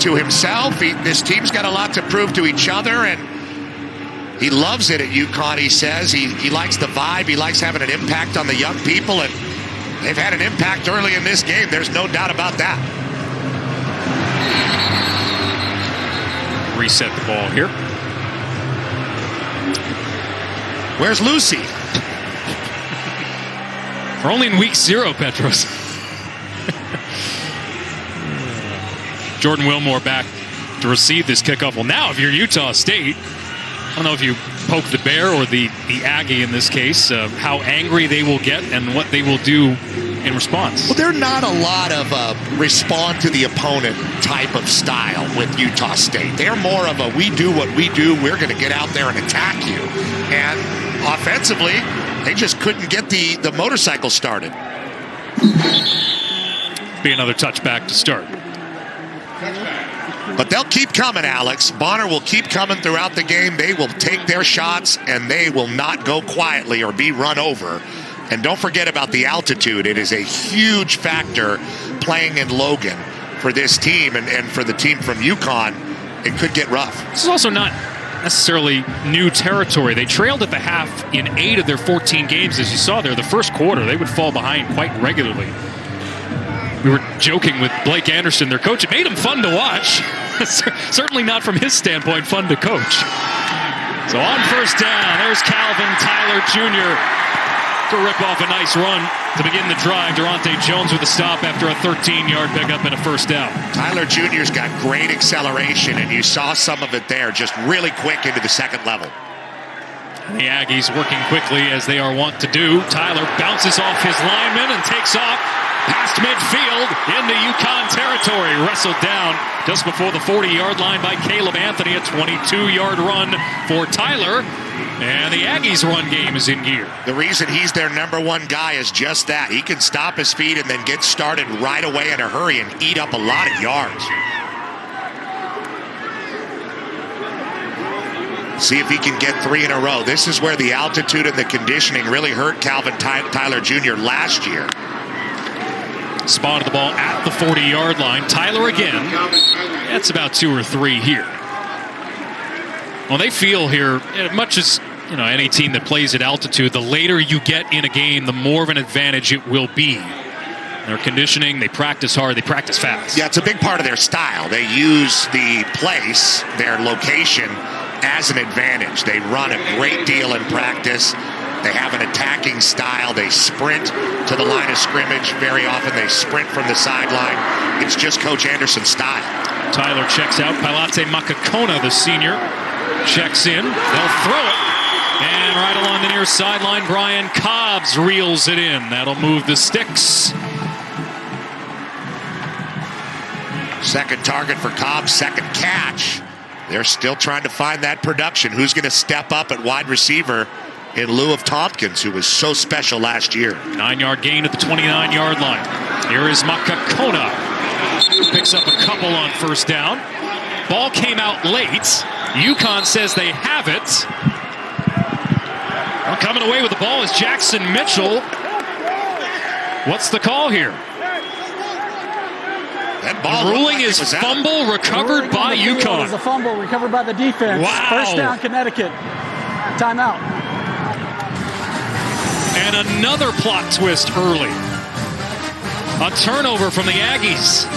to himself. This team's got a lot to prove to each other, and he loves it at UConn, he says. He likes the vibe. He likes having an impact on the young people, and they've had an impact early in this game. There's no doubt about that. Reset the ball here. Where's Lucy? We're only in week 0, Petros. Jordan Wilmore back to receive this kickoff. Well, now if you're Utah State, I don't know if you poke the bear or the Aggie in this case, how angry they will get and what they will do in response. Well, they're not a lot of respond to the opponent type of style with Utah State. They're more of a we do what we do. We're going to get out there and attack you. And offensively, they just couldn't get the motorcycle started. Be another touchback to start. But they'll keep coming, Alex. Bonner will keep coming throughout the game. They will take their shots, and they will not go quietly or be run over. And don't forget about the altitude. It is a huge factor playing in Logan for this team and for the team from UConn. It could get rough. This is also not necessarily new territory. They trailed at the half in 8 of their 14 games, as you saw there. The first quarter, they would fall behind quite regularly. We were joking with Blake Anderson, their coach. It made him fun to watch. Certainly not from his standpoint fun to coach. So on first down, there's Calvin Tyler Jr. to rip off a nice run to begin the drive. Durante Jones with a stop after a 13-yard pickup and a first down. Tyler Jr.'s got great acceleration, and you saw some of it there, just really quick into the second level. And the Aggies working quickly as they are wont to do. Tyler bounces off his lineman and takes off past midfield into UConn territory. Wrestled down just before the 40-yard line by Caleb Anthony. A 22-yard run for Tyler. And the Aggies' run game is in gear. The reason he's their number one guy is just that. He can stop his feet and then get started right away in a hurry and eat up a lot of yards. See if he can get 3 in a row. This is where the altitude and the conditioning really hurt Calvin Tyler Jr. last year. Spotted the ball at the 40-yard line. Tyler again. That's about 2 or 3 here. Well, they feel here, much as any team that plays at altitude, the later you get in a game, the more of an advantage it will be. Their conditioning, they practice hard, they practice fast. Yeah, it's a big part of their style. They use the place, their location, as an advantage. They run a great deal in practice. They have an attacking style. They sprint to the line of scrimmage. Very often they sprint from the sideline. It's just Coach Anderson's style. Tyler checks out. Pilate Makakona, the senior, checks in. They'll throw it. And right along the near sideline, Brian Cobbs reels it in. That'll move the sticks. Second target for Cobbs, second catch. They're still trying to find that production. Who's going to step up at wide receiver in lieu of Tompkins, who was so special last year? 9-yard gain at the 29-yard line. Here is Makakona. Picks up a couple on first down. Ball came out late. UConn says they have it. Well, coming away with the ball is Jackson Mitchell. What's the call here? That ball ruling is fumble recovered by UConn. It was a fumble recovered by the defense. Wow. First down, Connecticut. Timeout. And another plot twist early. A turnover from the Aggies.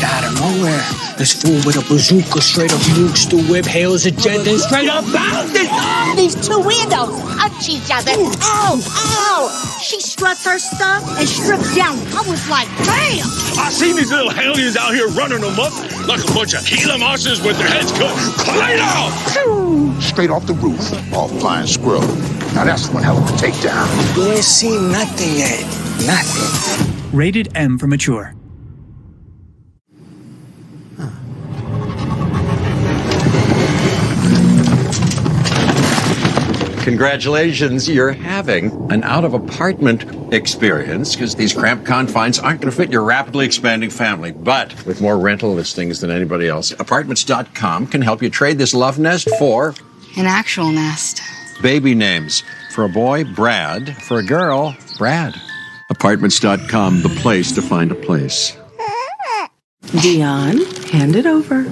Out of nowhere, this fool with a bazooka straight up nukes the whip, hails a jet, then straight up bounds it. Oh, these two weirdos touch each other. Ow, ow. She struts her stuff and strips down. I was like, damn. I seen these little hellions out here running them up like a bunch of Gila monsters with their heads cut clean off. Straight off the roof, all flying squirrel. Now that's one hell of a takedown. You ain't seen nothing yet. Nothing. Rated M for mature. Congratulations, you're having an out-of-apartment experience because these cramped confines aren't going to fit your rapidly expanding family. But with more rental listings than anybody else, Apartments.com can help you trade this love nest for an actual nest. Baby names. For a boy, Brad. For a girl, Brad. Apartments.com, the place to find a place. Dion, hand it over.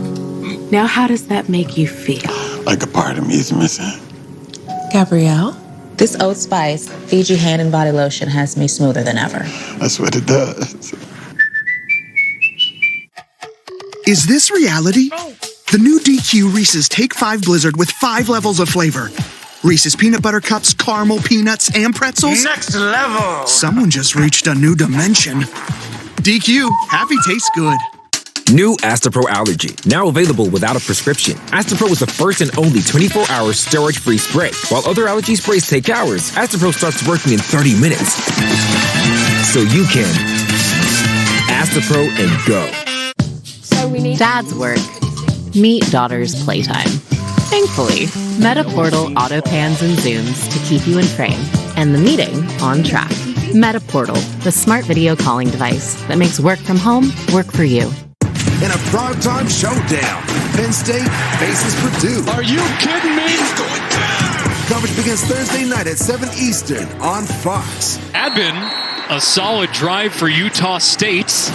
Now, how does that make you feel? Like a part of me is missing. Gabrielle? This Oat Spice Fiji hand and body lotion has me smoother than ever. That's what it does. Is this reality? The new DQ Reese's Take 5 Blizzard with 5 levels of flavor. Reese's Peanut Butter Cups, caramel, peanuts, and pretzels. Next level! Someone just reached a new dimension. DQ, happy tastes good. New Astapro Allergy, now available without a prescription. Astapro is the first and only 24-hour storage-free spray. While other allergy sprays take hours, Astapro starts working in 30 minutes. So you can Astapro and go. Dad's work. Meet daughter's playtime. Thankfully, MetaPortal auto pans and zooms to keep you in frame and the meeting on track. MetaPortal, the smart video calling device that makes work from home work for you. In a primetime showdown, Penn State faces Purdue. Are you kidding me? It's going down. Coverage begins Thursday night at 7 Eastern on Fox. Had been a solid drive for Utah State.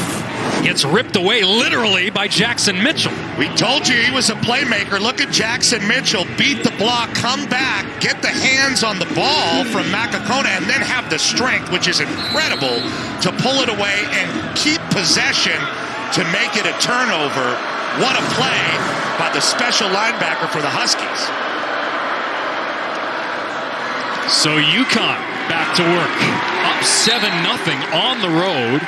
Gets ripped away literally by Jackson Mitchell. We told you he was a playmaker. Look at Jackson Mitchell beat the block, come back, get the hands on the ball from Makakona, and then have the strength, which is incredible, to pull it away and keep possession to make it a turnover. What a play by the special linebacker for the Huskies. So UConn back to work. Up 7-0 on the road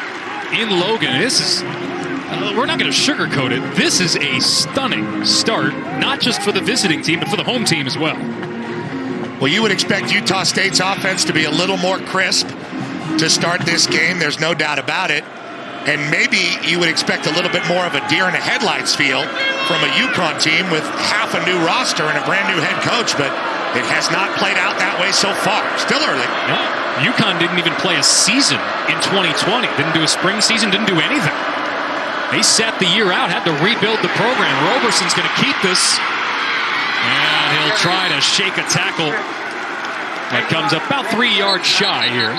in Logan. This is, we're not going to sugarcoat it. This is a stunning start, not just for the visiting team, but for the home team as well. Well, you would expect Utah State's offense to be a little more crisp to start this game. There's no doubt about it. And maybe you would expect a little bit more of a deer in the headlights feel from a UConn team with half a new roster and a brand new head coach, but it has not played out that way so far. Still early. No, UConn didn't even play a season in 2020. Didn't do a spring season, didn't do anything. They sat the year out, had to rebuild the program. Roberson's going to keep this, and he'll try to shake a tackle that comes about 3 yards shy here.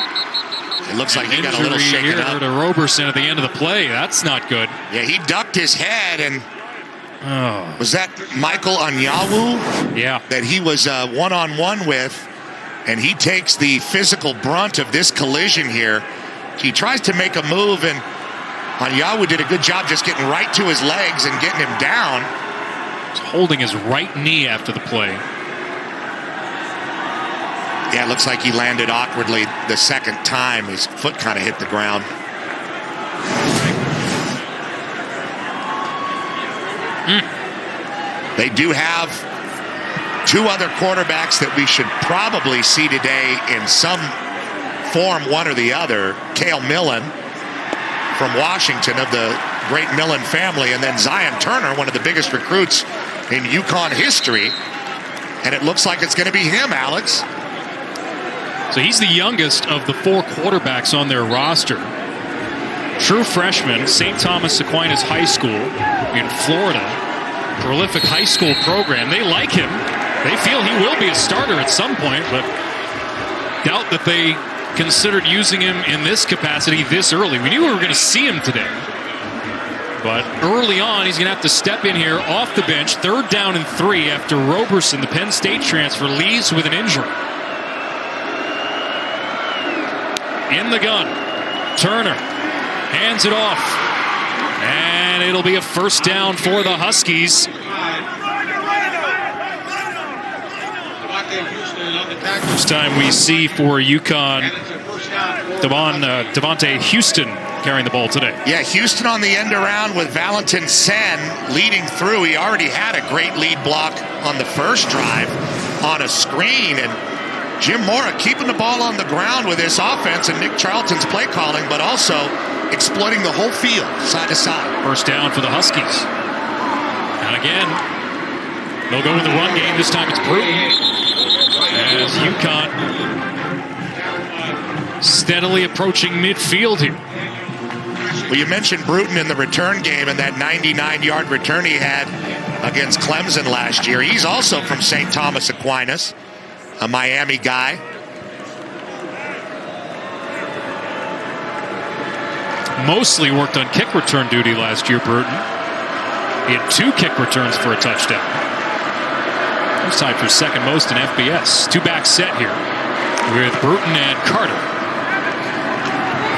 It looks like he got a little shaken up. To Roberson at the end of the play. That's not good. Yeah, he ducked his head, and was that Michael Onyawu? Yeah. That he was one-on-one with, and he takes the physical brunt of this collision here. He tries to make a move, and Onyawu did a good job just getting right to his legs and getting him down. He's holding his right knee after the play. Yeah, it looks like he landed awkwardly the second time. His foot kind of hit the ground. They do have two other quarterbacks that we should probably see today in some form, one or the other. Cale Millen from Washington, of the great Millen family, and then Zion Turner, one of the biggest recruits in UConn history. And it looks like it's going to be him, Alex. So he's the youngest of the 4 quarterbacks on their roster. True freshman, St. Thomas Aquinas High School in Florida. Prolific high school program. They like him. They feel he will be a starter at some point, but doubt that they considered using him in this capacity this early. We knew we were going to see him today. But early on, he's going to have to step in here off the bench. 3rd down and 3 after Roberson, the Penn State transfer, leaves with an injury. In the gun, Turner hands it off, and it'll be a first down for the Huskies. First time we see for UConn, Devontae Houston carrying the ball today. Yeah, Houston on the end around with Valentin Sen leading through. He already had a great lead block on the first drive on a screen, and Jim Mora keeping the ball on the ground with this offense and Nick Charlton's play calling, but also exploiting the whole field side to side. First down for the Huskies. And again, they'll go with the run game. This time it's Bruton. As UConn steadily approaching midfield here. Well, you mentioned Bruton in the return game and that 99-yard return he had against Clemson last year. He's also from St. Thomas Aquinas, a Miami guy. mostly worked on kick return duty last year, Bruton. He had 2 kick returns for a touchdown. He's tied for second most in FBS. 2-back set here with Bruton and Carter.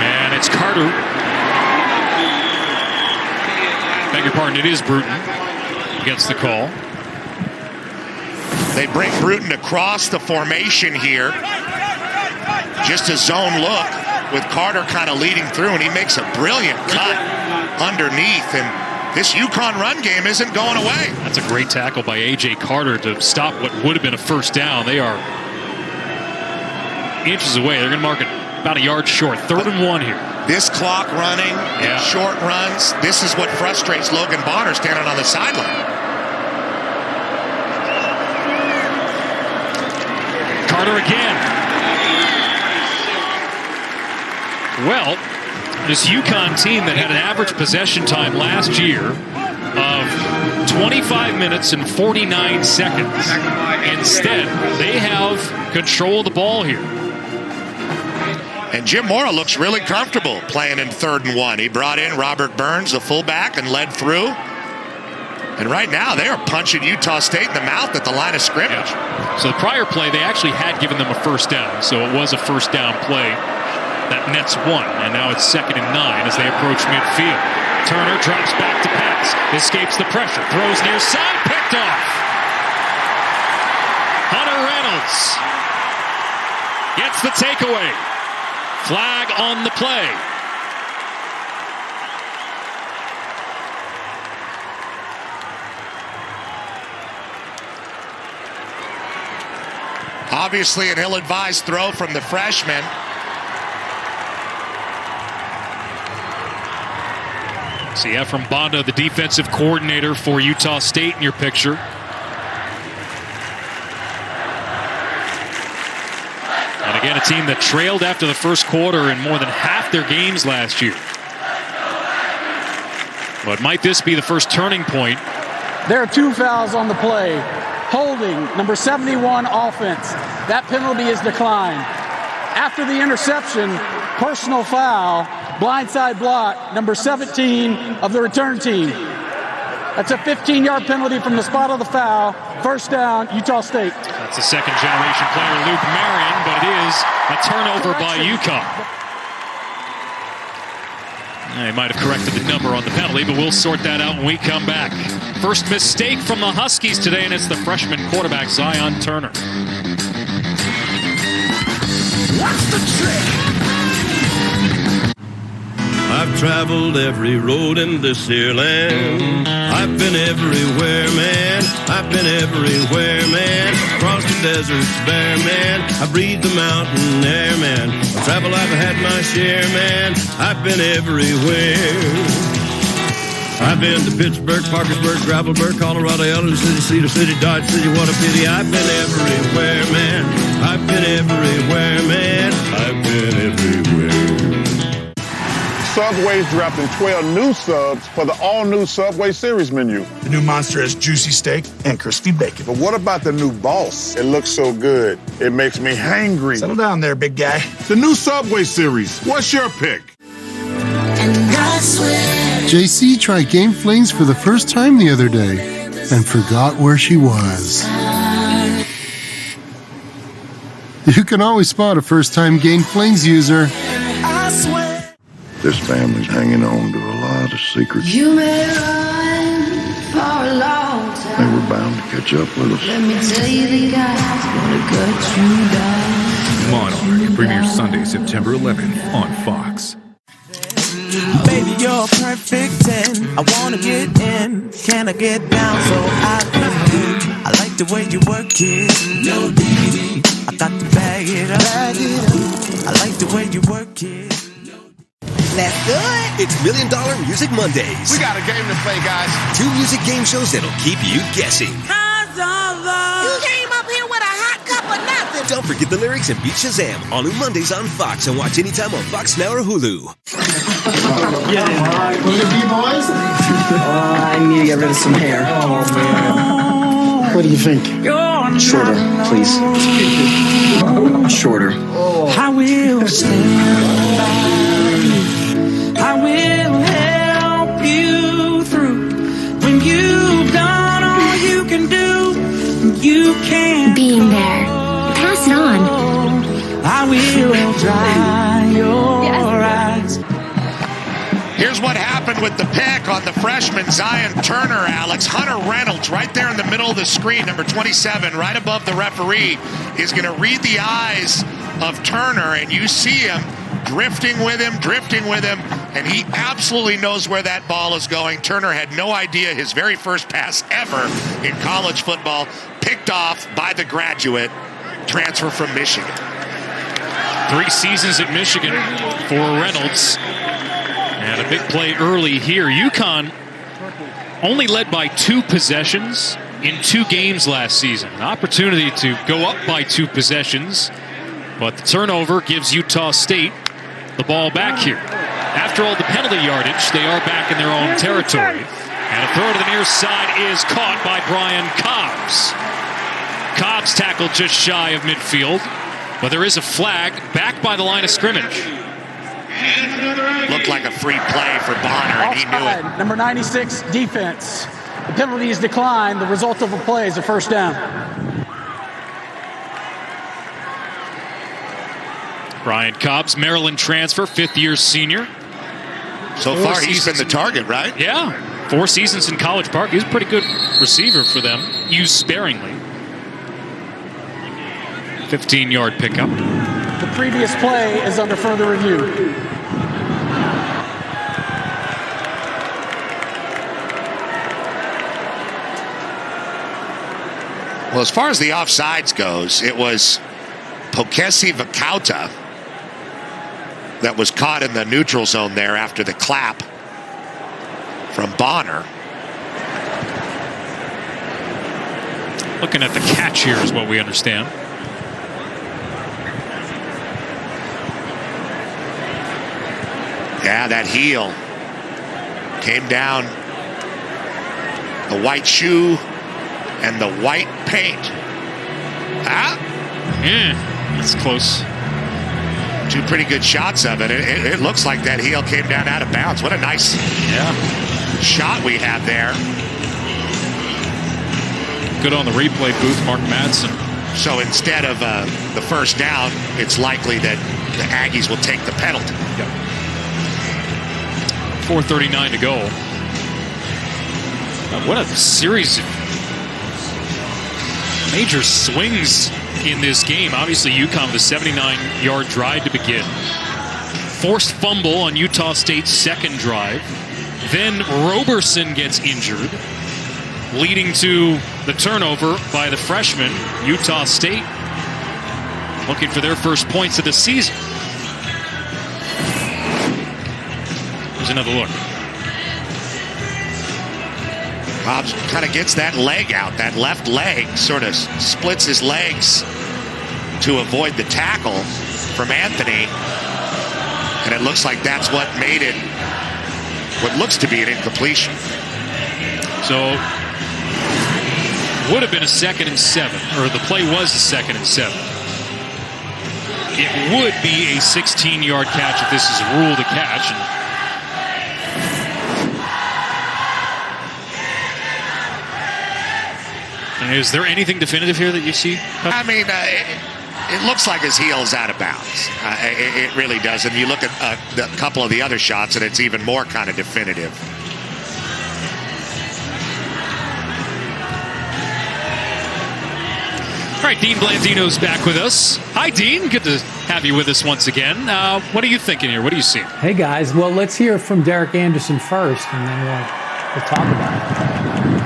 And it's Carter. Beg your pardon, it is Bruton gets the call. They bring Bruton across the formation here. Just a zone look with Carter kind of leading through, and he makes a brilliant cut underneath. And this UConn run game isn't going away. That's a great tackle by A.J. Carter to stop what would have been a first down. They are inches away. They're going to mark it about a yard short. 3rd and 1 here. This clock running, short runs, this is what frustrates Logan Bonner standing on the sideline. Carter again. Well, this UConn team that had an average possession time last year of 25 minutes and 49 seconds. Instead, they have control of the ball here. And Jim Mora looks really comfortable playing in 3rd and 1. He brought in Robert Burns, the fullback, and led through. And right now, they are punching Utah State in the mouth at the line of scrimmage. Yeah. So the prior play, they actually had given them a first down. So it was a first down play that nets 1. And now it's 2nd and 9 as they approach midfield. Turner drops back to pass. Escapes the pressure. Throws near side. Picked off. Hunter Reynolds gets the takeaway. Flag on the play. Obviously an ill-advised throw from the freshman. See Ephraim Bonda, the defensive coordinator for Utah State, in your picture. And again, a team that trailed after the first quarter in more than half their games last year. But might this be the first turning point? There are 2 fouls on the play. Holding, number 71 offense. That penalty is declined. After the interception, personal foul, blindside block, number 17 of the return team. That's a 15-yard penalty from the spot of the foul. First down, Utah State. That's a second-generation player, Luke Marion, but it is a turnover by UConn. They might have corrected the number on the penalty, but we'll sort that out when we come back. First mistake from the Huskies today, and it's the freshman quarterback, Zion Turner. What's the trick? I've traveled every road in this here land. I've been everywhere, man. I've been everywhere, man. Across the deserts bare, man. I breathe the mountain air, man. I travel, I've had my share, man. I've been everywhere. I've been to Pittsburgh, Parkersburg, Gravelburg, Colorado, Ellen City, Cedar City, Dodge City, what a pity. I've been everywhere, man. I've been everywhere, man. I've been everywhere. Subway's dropping 12 new subs for the all-new Subway series menu. The new monster has juicy steak and crispy bacon. But what about the new boss? It looks so good. It makes me hangry. Settle down there, big guy. The new Subway series. What's your pick? JC tried Game Flings for the first time the other day and forgot where she was. You can always spot a first-time Game Flings user. This family's hanging on to a lot of secrets. You may run for a long time. They were bound to catch up with us. Let me tell you, the guys gonna cut you down. Monarch premieres Sunday, September 11th on Fox. Baby, you're a perfect 10. I wanna get in. Can I get down so I can? I like the way you work it. No diggity. I got to bag it up. I like the way you work it. Let's do it. It's $1 Million Music Mondays. We got a game to play, guys. 2 music game shows that'll keep you guessing. You came up here with a hot cup of nothing. Don't forget the lyrics and beat Shazam. All new Mondays on Fox, and watch anytime on Fox Now or Hulu. Yeah, all right. Look at me, boys. I need to get rid of some hair. Oh, man. What do you think? Shorter, please. Shorter. I will stand by you. I will Here's what happened with the pick on the freshman Zion Turner, Alex. Hunter Reynolds right there in the middle of the screen, number 27, right above the referee, is going to read the eyes of Turner, and you see him drifting with him, and he absolutely knows where that ball is going. Turner had no idea his very first pass ever in college football, picked off by the graduate transfer from Michigan. 3 seasons at Michigan for Reynolds. And a big play early here. UConn only led by 2 possessions in 2 games last season. An opportunity to go up by 2 possessions, but the turnover gives Utah State the ball back here. After all the penalty yardage, they are back in their own territory. And a throw to the near side is caught by Brian Cobbs. Cobbs tackled just shy of midfield, but there is a flag back by the line of scrimmage. Looked like a free play for Bonner, and he knew it. Number 96, defense. The penalty is declined. The result of the play is a first down. Brian Cobbs, Maryland transfer, 5th-year senior. So far, he's been the target, right? Yeah. 4 seasons in College Park. He's a pretty good receiver for them, used sparingly. 15-yard pickup. The previous play is under further review. Well, as far as the offsides goes, it was Pokesi Vakauta that was caught in the neutral zone there after the clap from Bonner. Looking at the catch here is what we understand. Yeah, that heel came down the white shoe and the white paint. That's close. 2 pretty good shots of it. It looks like that heel came down out of bounds. What a nice shot we have there. Good on the replay booth, Mark Madsen. So instead of the first down, it's likely that the Aggies will take the penalty. Yep. 4:39 to go. What a series of major swings in this game. Obviously, UConn with a 79-yard drive to begin. Forced fumble on Utah State's second drive. Then Roberson gets injured, leading to the turnover by the freshman. Utah State looking for their first points of the season. Here's another look. Cobbs kind of gets that leg out. That left leg sort of splits his legs to avoid the tackle from Anthony. And it looks like that's what made it what looks to be an incompletion. So would have been a 2nd and 7, or the play was a 2nd and 7. It would be a 16-yard catch if this is ruled a catch. And is there anything definitive here that you see? I mean, it looks like his heel is out of bounds. It really does. And you look at a couple of the other shots, and it's even more kind of definitive. All right, Dean Blandino's back with us. Hi, Dean. Good to have you with us once again. What are you thinking here? What do you see? Hey, guys. Well, let's hear from Derek Anderson first, and then we'll talk about it.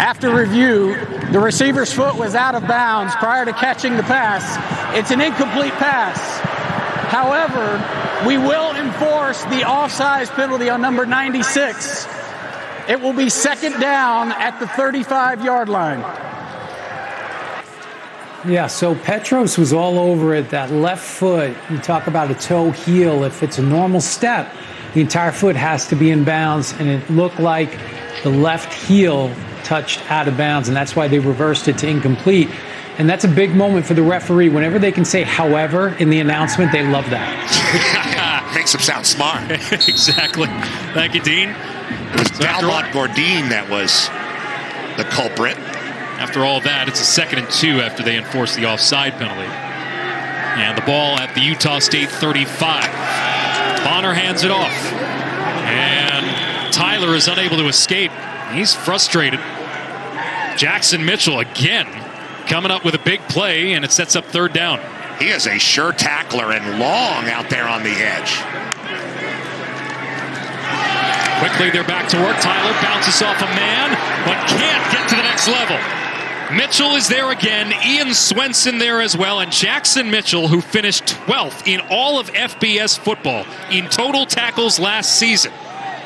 After review, the receiver's foot was out of bounds prior to catching the pass. It's an incomplete pass. However, we will enforce the offsides penalty on number 96. It will be 2nd down at the 35-yard line. Yeah, so Petros was all over it. That left foot, you talk about a toe heel. If it's a normal step, the entire foot has to be in bounds, and it looked like the left heel touched out of bounds, and that's why they reversed it to incomplete. And that's a big moment for the referee. Whenever they can say however in the announcement, they love that. Makes them sound smart. Exactly. Thank you, Dean. It was Dalmont Gordine that was the culprit. After all that, it's a 2nd and 2 after they enforce the offside penalty. And the ball at the Utah State 35. Bonner hands it off. And Tyler is unable to escape. He's frustrated. Jackson Mitchell again coming up with a big play, and it sets up third down. He is a sure tackler and long out there on the edge. Quickly, they're back to work. Tyler bounces off a man, but can't get to the next level. Mitchell is there again. Ian Swenson there as well. And Jackson Mitchell, who finished 12th in all of FBS football in total tackles last season,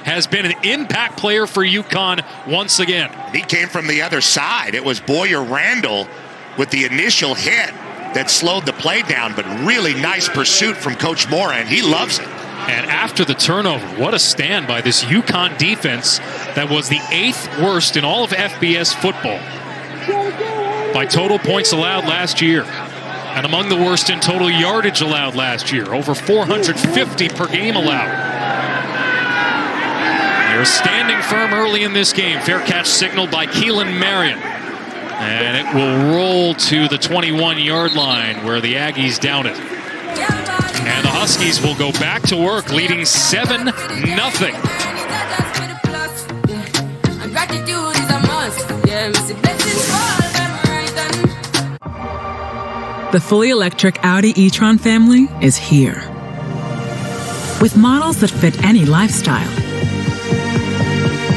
has been an impact player for UConn once again. He came from the other side. It was Boyer Randall with the initial hit that slowed the play down, but really nice pursuit from Coach Mora, and he loves it. And after the turnover, what a stand by this UConn defense that was the 8th worst in all of FBS football by total points allowed last year, and among the worst in total yardage allowed last year, over 450 per game allowed. They're standing firm early in this game. Fair catch signaled by Keelan Marion. And it will roll to the 21-yard line where the Aggies down it. And the Huskies will go back to work, leading 7-0. The fully electric Audi e-tron family is here. With models that fit any lifestyle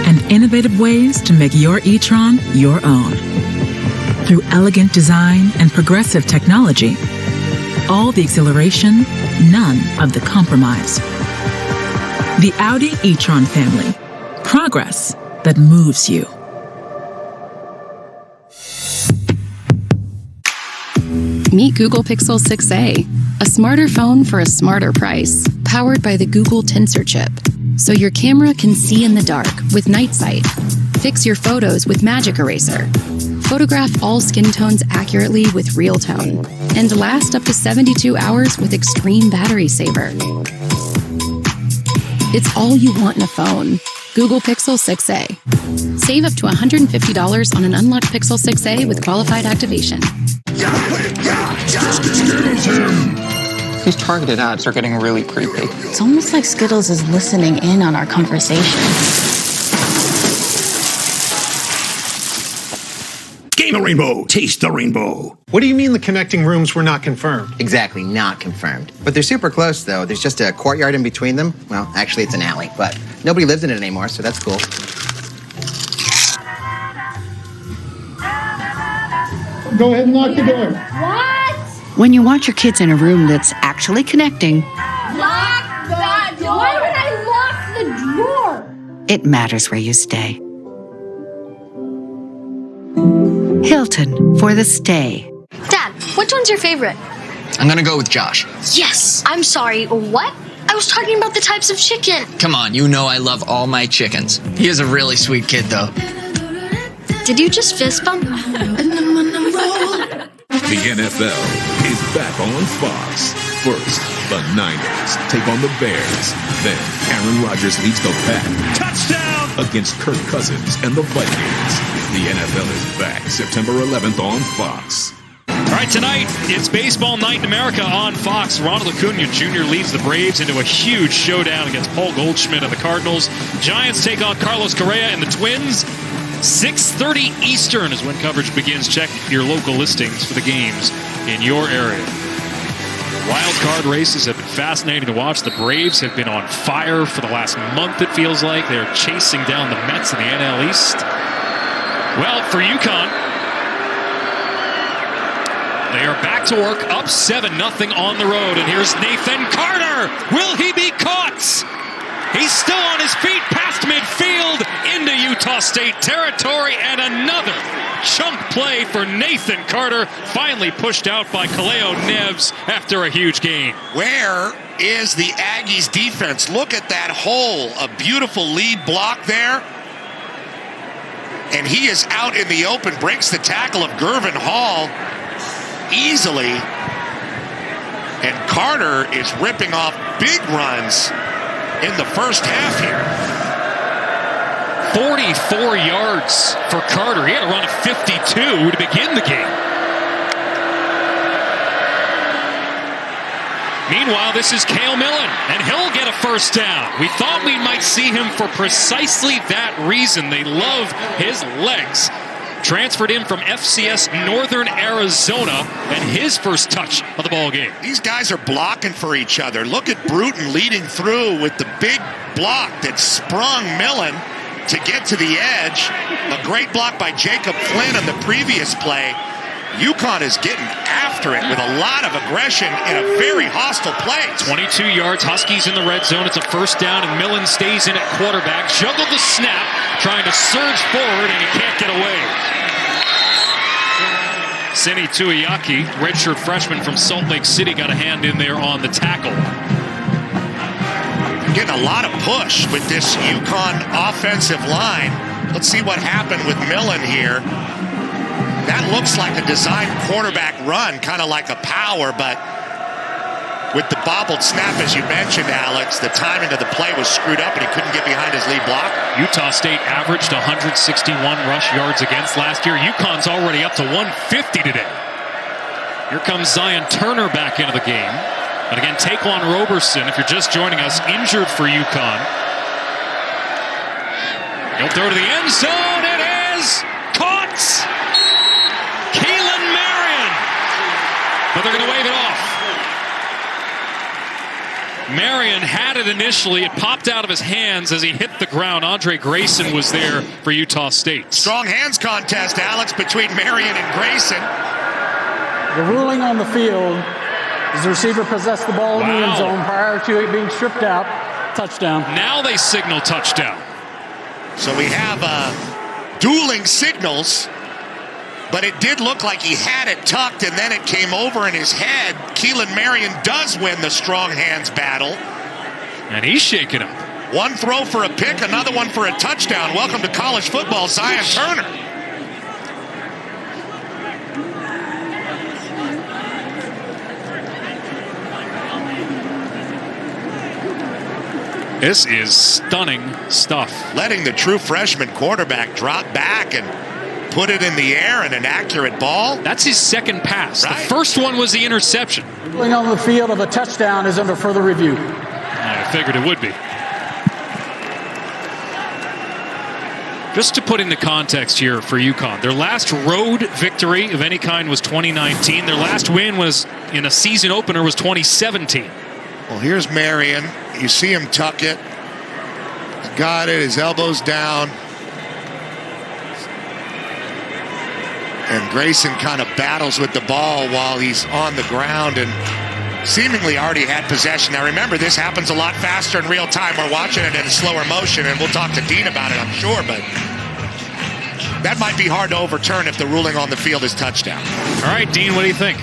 and innovative ways to make your e-tron your own. Through elegant design and progressive technology, all the exhilaration, none of the compromise. The Audi e-tron family. Progress that moves you. Meet Google Pixel 6a, a smarter phone for a smarter price, powered by the Google Tensor chip. So your camera can see in the dark with night sight. Fix your photos with Magic Eraser. Photograph all skin tones accurately with Real Tone. And last up to 72 hours with Extreme Battery Saver. It's all you want in a phone. Google Pixel 6a. Save up to $150 on an unlocked Pixel 6a with qualified activation. These targeted ads are getting really creepy. It's almost like Skittles is listening in on our conversation. Game a rainbow, taste the rainbow. What do you mean the connecting rooms were not confirmed? Exactly, not confirmed. But they're super close, though. There's just a courtyard in between them. Well, actually, it's an alley, but nobody lives in it anymore, so that's cool. Go ahead and lock the door. What? When you want your kids in a room that's actually connecting, Lock that door! Why would I lock the door? it matters where you stay. Hilton for the stay. Dad, which one's your favorite? I'm gonna go with Josh. Yes. I'm sorry, what? I was talking about the types of chicken. Come on, you know I love all my chickens. He is a really sweet kid, though. Did you just fist bump? The NFL is back on Fox. First, the Niners take on the Bears. Then, Aaron Rodgers leads the pack. Touchdown! Against Kirk Cousins and the Vikings. The NFL is back September 11th on Fox. All right, tonight, it's baseball night in America on Fox. Ronald Acuna Jr. leads the Braves into a huge showdown against Paul Goldschmidt of the Cardinals. Giants take on Carlos Correa and the Twins. 6:30 Eastern is when coverage begins. Check your local listings for the games in your area. Wild card races have been fascinating to watch. The Braves have been on fire for the last month, it feels like. They're chasing down the Mets in the NL East. Well, for UConn, they are back to work, up 7-0 on the road. And here's Nathan Carter. Will he be caught? He's still on his feet past midfield into Utah State territory. And another chunk play for Nathan Carter, finally pushed out by Kaleo Neves after a huge gain. Where is the Aggies defense? Look at that hole. A beautiful lead block there. And he is out in the open, breaks the tackle of Gervin Hall easily. And Carter is ripping off big runs in the first half here. 44 yards for Carter. He had a run of 52 to begin the game. Meanwhile, this is Cale Millen, and he'll get a first down. We thought we might might see him for precisely that reason. They love his legs. Transferred in from FCS Northern Arizona, and his first touch of the ball game. These guys are blocking for each other. Look at Bruton leading through with the big block that sprung Millen to get to the edge. A great block by Jacob Flynn on the previous play. UConn is getting after it with a lot of aggression in a very hostile place. 22 yards, Huskies in the red zone. It's a first down, and Millen stays in at quarterback. Juggled the snap, trying to surge forward, and he can't get away. Sini Tuiaki, redshirt freshman from Salt Lake City, got a hand in there on the tackle. Getting a lot of push with this UConn offensive line. Let's see what happened with Millen here. That looks like a designed quarterback run, kind of like a power, but with the bobbled snap, as you mentioned, Alex, the timing of the play was screwed up and he couldn't get behind his lead block. Utah State averaged 161 rush yards against last year. UConn's already up to 150 today. Here comes Zion Turner back into the game. And again, Taquan Roberson, if you're just joining us, injured for UConn. He'll throw to the end zone. It is caught! Keelan Marion! But they're going to wave it off. Marion had it initially. It popped out of his hands as he hit the ground. Andre Grayson was there for Utah State. Strong hands contest, Alex, between Marion and Grayson. The ruling on the field is the receiver possessed the ball in the end zone prior to it being stripped out. Touchdown. Now they signal touchdown. So we have dueling signals, but it did look like he had it tucked and then it came over in his head. Keelan Marion does win the strong hands battle. And he's shaking up. One throw for a pick, another one for a touchdown. Welcome to college football, Zion Turner. This is stunning stuff. Letting the true freshman quarterback drop back and put it in the air and an accurate ball. That's his second pass. Right. The first one was the interception. Ruling on the field of a touchdown is under further review. I figured it would be. Just to put into context here for UConn, their last road victory of any kind was 2019. Their last win was in a season opener was 2017. Well, here's Marion. You see him tuck it. He's got it. His elbows down. And Grayson kind of battles with the ball while he's on the ground and seemingly already had possession. Now remember, this happens a lot faster in real time. We're watching it in a slower motion, and we'll talk to Dean about it, I'm sure, but that might be hard to overturn if the ruling on the field is touchdown. All right, Dean, what do you think?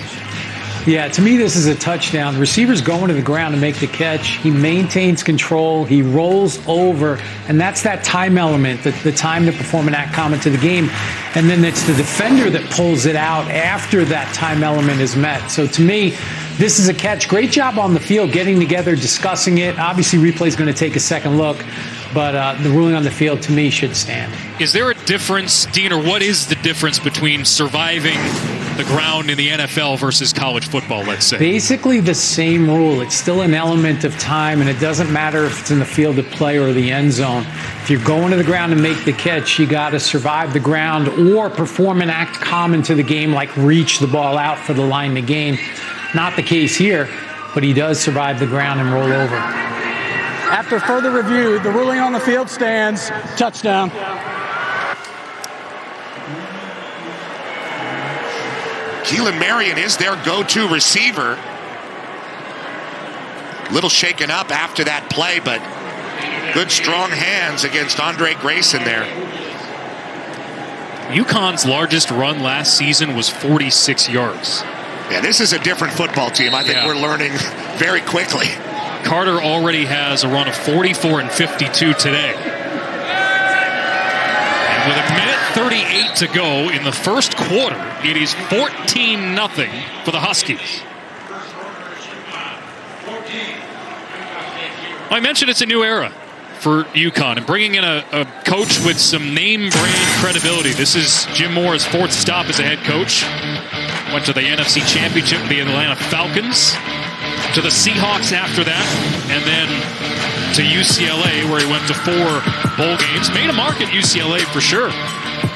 Yeah, to me, this is a touchdown. The receiver's going to the ground to make the catch. He maintains control. He rolls over. And that's that time element, the time to perform an act common to the game. And then it's the defender that pulls it out after that time element is met. So to me, this is a catch. Great job on the field, getting together, discussing it. Obviously, replay is going to take a second look. But the ruling on the field, to me, should stand. Is there a difference, Dean, or what is the difference between surviving the ground in the NFL versus college football, let's say? Basically the same rule. It's still an element of time, and it doesn't matter if it's in the field of play or the end zone. If you're going to the ground to make the catch, you got to survive the ground or perform an act common to the game, like reach the ball out for the line to gain. Not the case here, but he does survive the ground and roll over. After further review, the ruling on the field stands. Touchdown. Keelan Marion is their go-to receiver. Little shaken up after that play, but good strong hands against Andre Grayson there. UConn's largest run last season was 46 yards. Yeah, this is a different football team. I think we're learning very quickly. Carter already has a run of 44 and 52 today. And with a minute 38 to go in the first quarter, it is 14-0 for the Huskies. I mentioned it's a new era for UConn and bringing in a coach with some name brand credibility. This is Jim Moore's fourth stop as a head coach. Went to the NFC Championship with the Atlanta Falcons. to the Seahawks after that, and then to UCLA, where he went to 4 bowl games. Made a mark at UCLA for sure.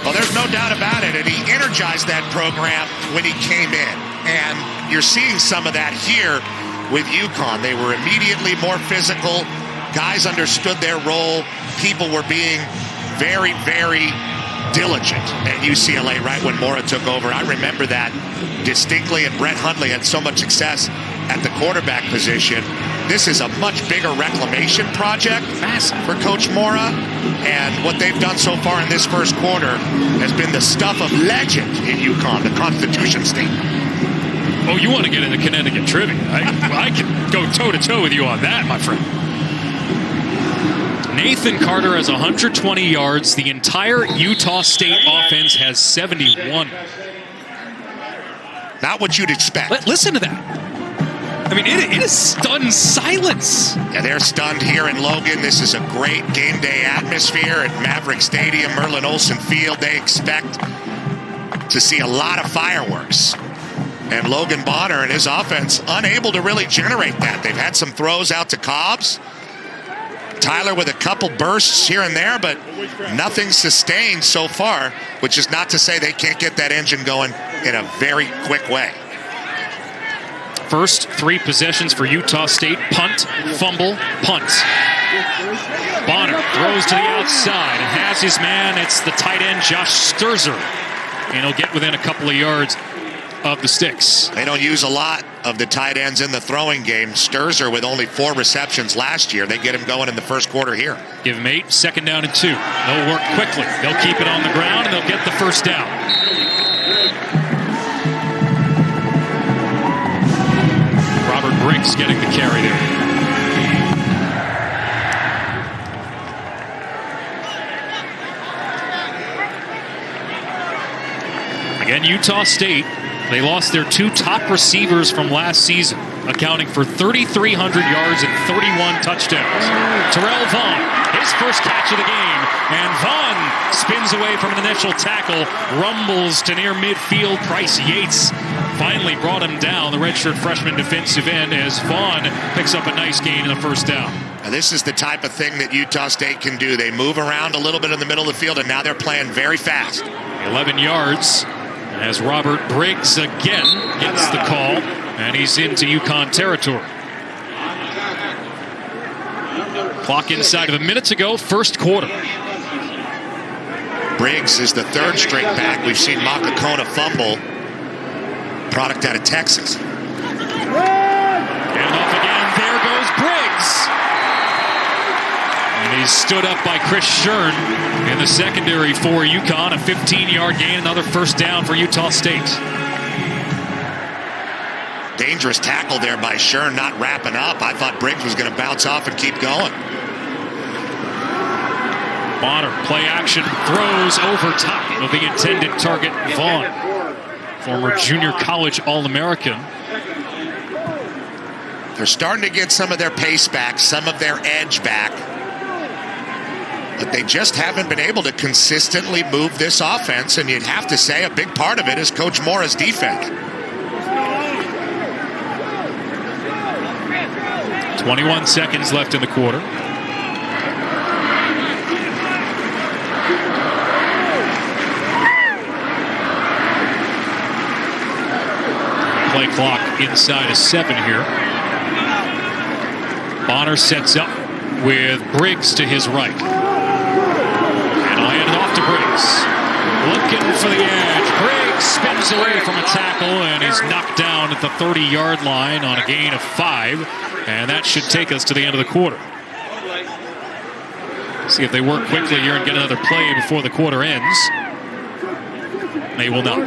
Well, there's no doubt about it, and he energized that program when he came in. And you're seeing some of that here with UConn. They were immediately more physical. Guys understood their role. People were being very, very diligent at UCLA right when Mora took over. I remember that distinctly, and Brett Hundley had so much success at the quarterback position. This is a much bigger reclamation project for Coach Mora, and what they've done so far in this first quarter has been the stuff of legend in UConn, the Constitution State. Oh, you want to get into Connecticut trivia? I can go toe-to-toe with you on that, my friend. Nathan Carter has 120 yards. The entire Utah State offense has 71. Not what you'd expect. Listen to that. I mean, it is stunned silence. Yeah, they're stunned here in Logan. This is a great game day atmosphere at Maverick Stadium, Merlin Olsen Field. They expect to see a lot of fireworks. And Logan Bonner and his offense unable to really generate that. They've had some throws out to Cobbs. Tyler with a couple bursts here and there, but nothing sustained so far, which is not to say they can't get that engine going in a very quick way. First 3 possessions for Utah State: punt, fumble, punt. Bonner throws to the outside and has his man. It's the tight end, Josh Sturzer. And he'll get within a couple of yards of the sticks. They don't use a lot of the tight ends in the throwing game. Sturzer with only 4 receptions last year. They get him going in the first quarter here. Give him 8, 2nd down and 2. They'll work quickly. They'll keep it on the ground, and they'll get the first down. Robert Briggs getting the carry there. Again, Utah State, they lost their 2 top receivers from last season, accounting for 3,300 yards and 31 touchdowns. Terrell Vaughn, his first catch of the game, and Vaughn spins away from an initial tackle, rumbles to near midfield. Bryce Yates finally brought him down, the redshirt freshman defensive end, as Vaughn picks up a nice gain in the first down. Now, this is the type of thing that Utah State can do. They move around a little bit in the middle of the field, and now they're playing very fast. 11 yards. As Robert Briggs again gets the call, and he's into UConn territory. Clock inside of a minute to go, first quarter. Briggs is the 3rd straight back. We've seen Makakona fumble, product out of Texas. And off again, there goes Briggs. And he's stood up by Chris Shern in the secondary for UConn. A 15-yard gain, another first down for Utah State. Dangerous tackle there by Shern, not wrapping up. I thought Briggs was going to bounce off and keep going. Bonner, play action, throws over top of the intended target, Vaughn. Former junior college All-American. They're starting to get some of their pace back, some of their edge back. But they just haven't been able to consistently move this offense, and you'd have to say a big part of it is Coach Mora's defense. 21 seconds left in the quarter. Play clock inside of 7 here. Bonner sets up with Briggs to his right. To Briggs, looking for the edge. Briggs spins away from a tackle and is knocked down at the 30-yard line on a gain of 5, and that should take us to the end of the quarter. See if they work quickly here and get another play before the quarter ends. They will not.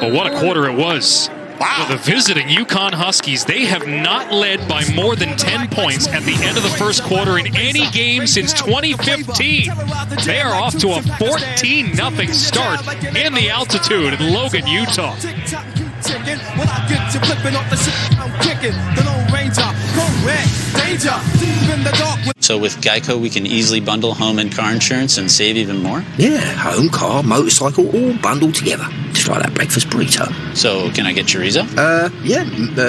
But what a quarter it was. Wow. For the visiting UConn Huskies, they have not led by more than 10 points at the end of the first quarter in any game since 2015. They are off to a 14-0 start in the altitude in Logan, Utah. So with Geico, we can easily bundle home and car insurance and save even more? Yeah, home, car, motorcycle, all bundled together. Just like that breakfast burrito. So can I get chorizo?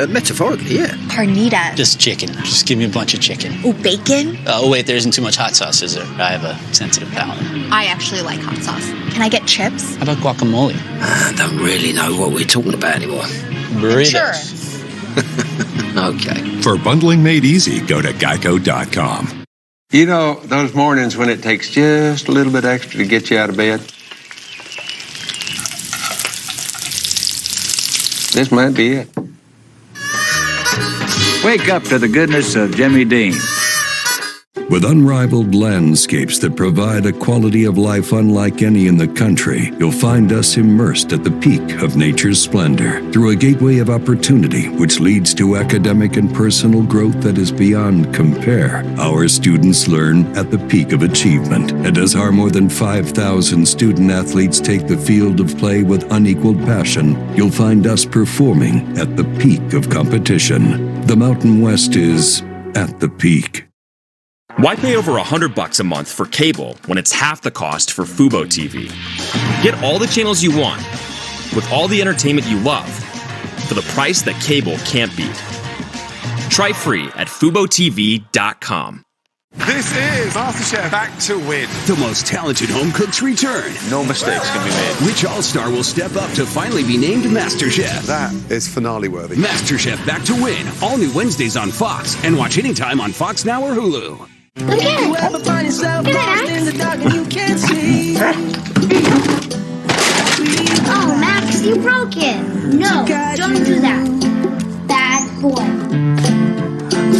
Metaphorically, yeah. Carnita. Just chicken. Just give me a bunch of chicken. Oh, bacon? Oh, wait, there isn't too much hot sauce, is there? I have a sensitive palate. I actually like hot sauce. Can I get chips? How about guacamole? I don't really know what we're talking about anymore. Burritos. Okay. For bundling made easy, go to geico.com. You know, those mornings when it takes just a little bit extra to get you out of bed? This might be it. Wake up to the goodness of Jimmy Dean. With unrivaled landscapes that provide a quality of life unlike any in the country, you'll find us immersed at the peak of nature's splendor through a gateway of opportunity which leads to academic and personal growth that is beyond compare. Our students learn at the peak of achievement, and as our more than 5,000 student athletes take the field of play with unequaled passion, you'll find us performing at the peak of competition. The Mountain West is at the peak. Why pay over $100 a month for cable when it's half the cost for Fubo TV? Get all the channels you want, with all the entertainment you love, for the price that cable can't beat. Try free at FuboTV.com. This is MasterChef Back to Win. The most talented home cooks return. No mistakes can be made. Which all-star will step up to finally be named MasterChef? That is finale worthy. MasterChef Back to Win. All new Wednesdays on Fox, and watch anytime on Fox Now or Hulu. Look at it. In the dark and you can't see. Oh, Max, you broke it. No, don't do that. Bad boy.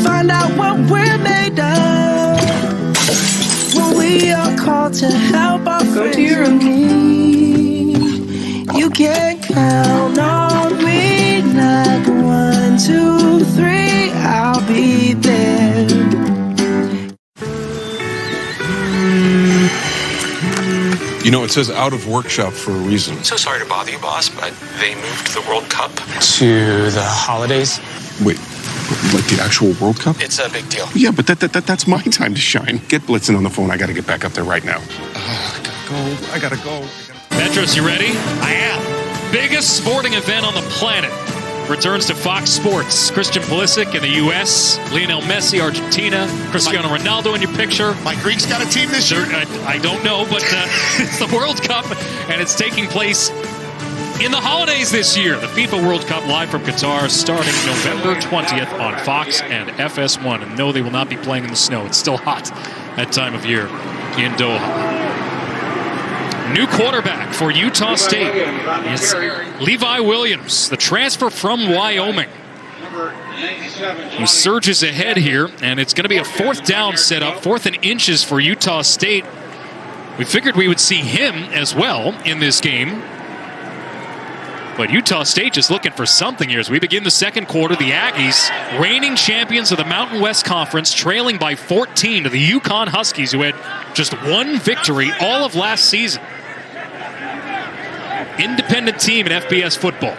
Find out what we're made of when we are called to help our friends. Go to your room. You can count on me like 1, 2, 3. I'll be there. You know, it says out of workshop for a reason. So sorry to bother you, boss, but they moved the World Cup to the holidays. Wait, like the actual World Cup? It's a big deal. Yeah, but that's my time to shine. Get Blitzen on the phone. I got to get back up there right now. I gotta go. Petros, you ready? I am. Biggest sporting event on the planet returns to Fox Sports. Christian Pulisic in the U.S., Lionel Messi, Argentina, Cristiano Ronaldo in your picture. My Greeks got a team this year. I don't know, but it's the World Cup, and it's taking place in the holidays this year. The FIFA World Cup live from Qatar starting November 20th on Fox and FS1. And no, they will not be playing in the snow. It's still hot that time of year in Doha. New quarterback for Utah State is Levi Williams, the transfer from Wyoming. He surges ahead here, and it's going to be a 4th down setup, 4th and inches for Utah State. We figured we would see him as well in this game. But Utah State just looking for something here as we begin the second quarter. The Aggies, reigning champions of the Mountain West Conference, trailing by 14 to the UConn Huskies, who had just one victory all of last season. Independent team in FBS football.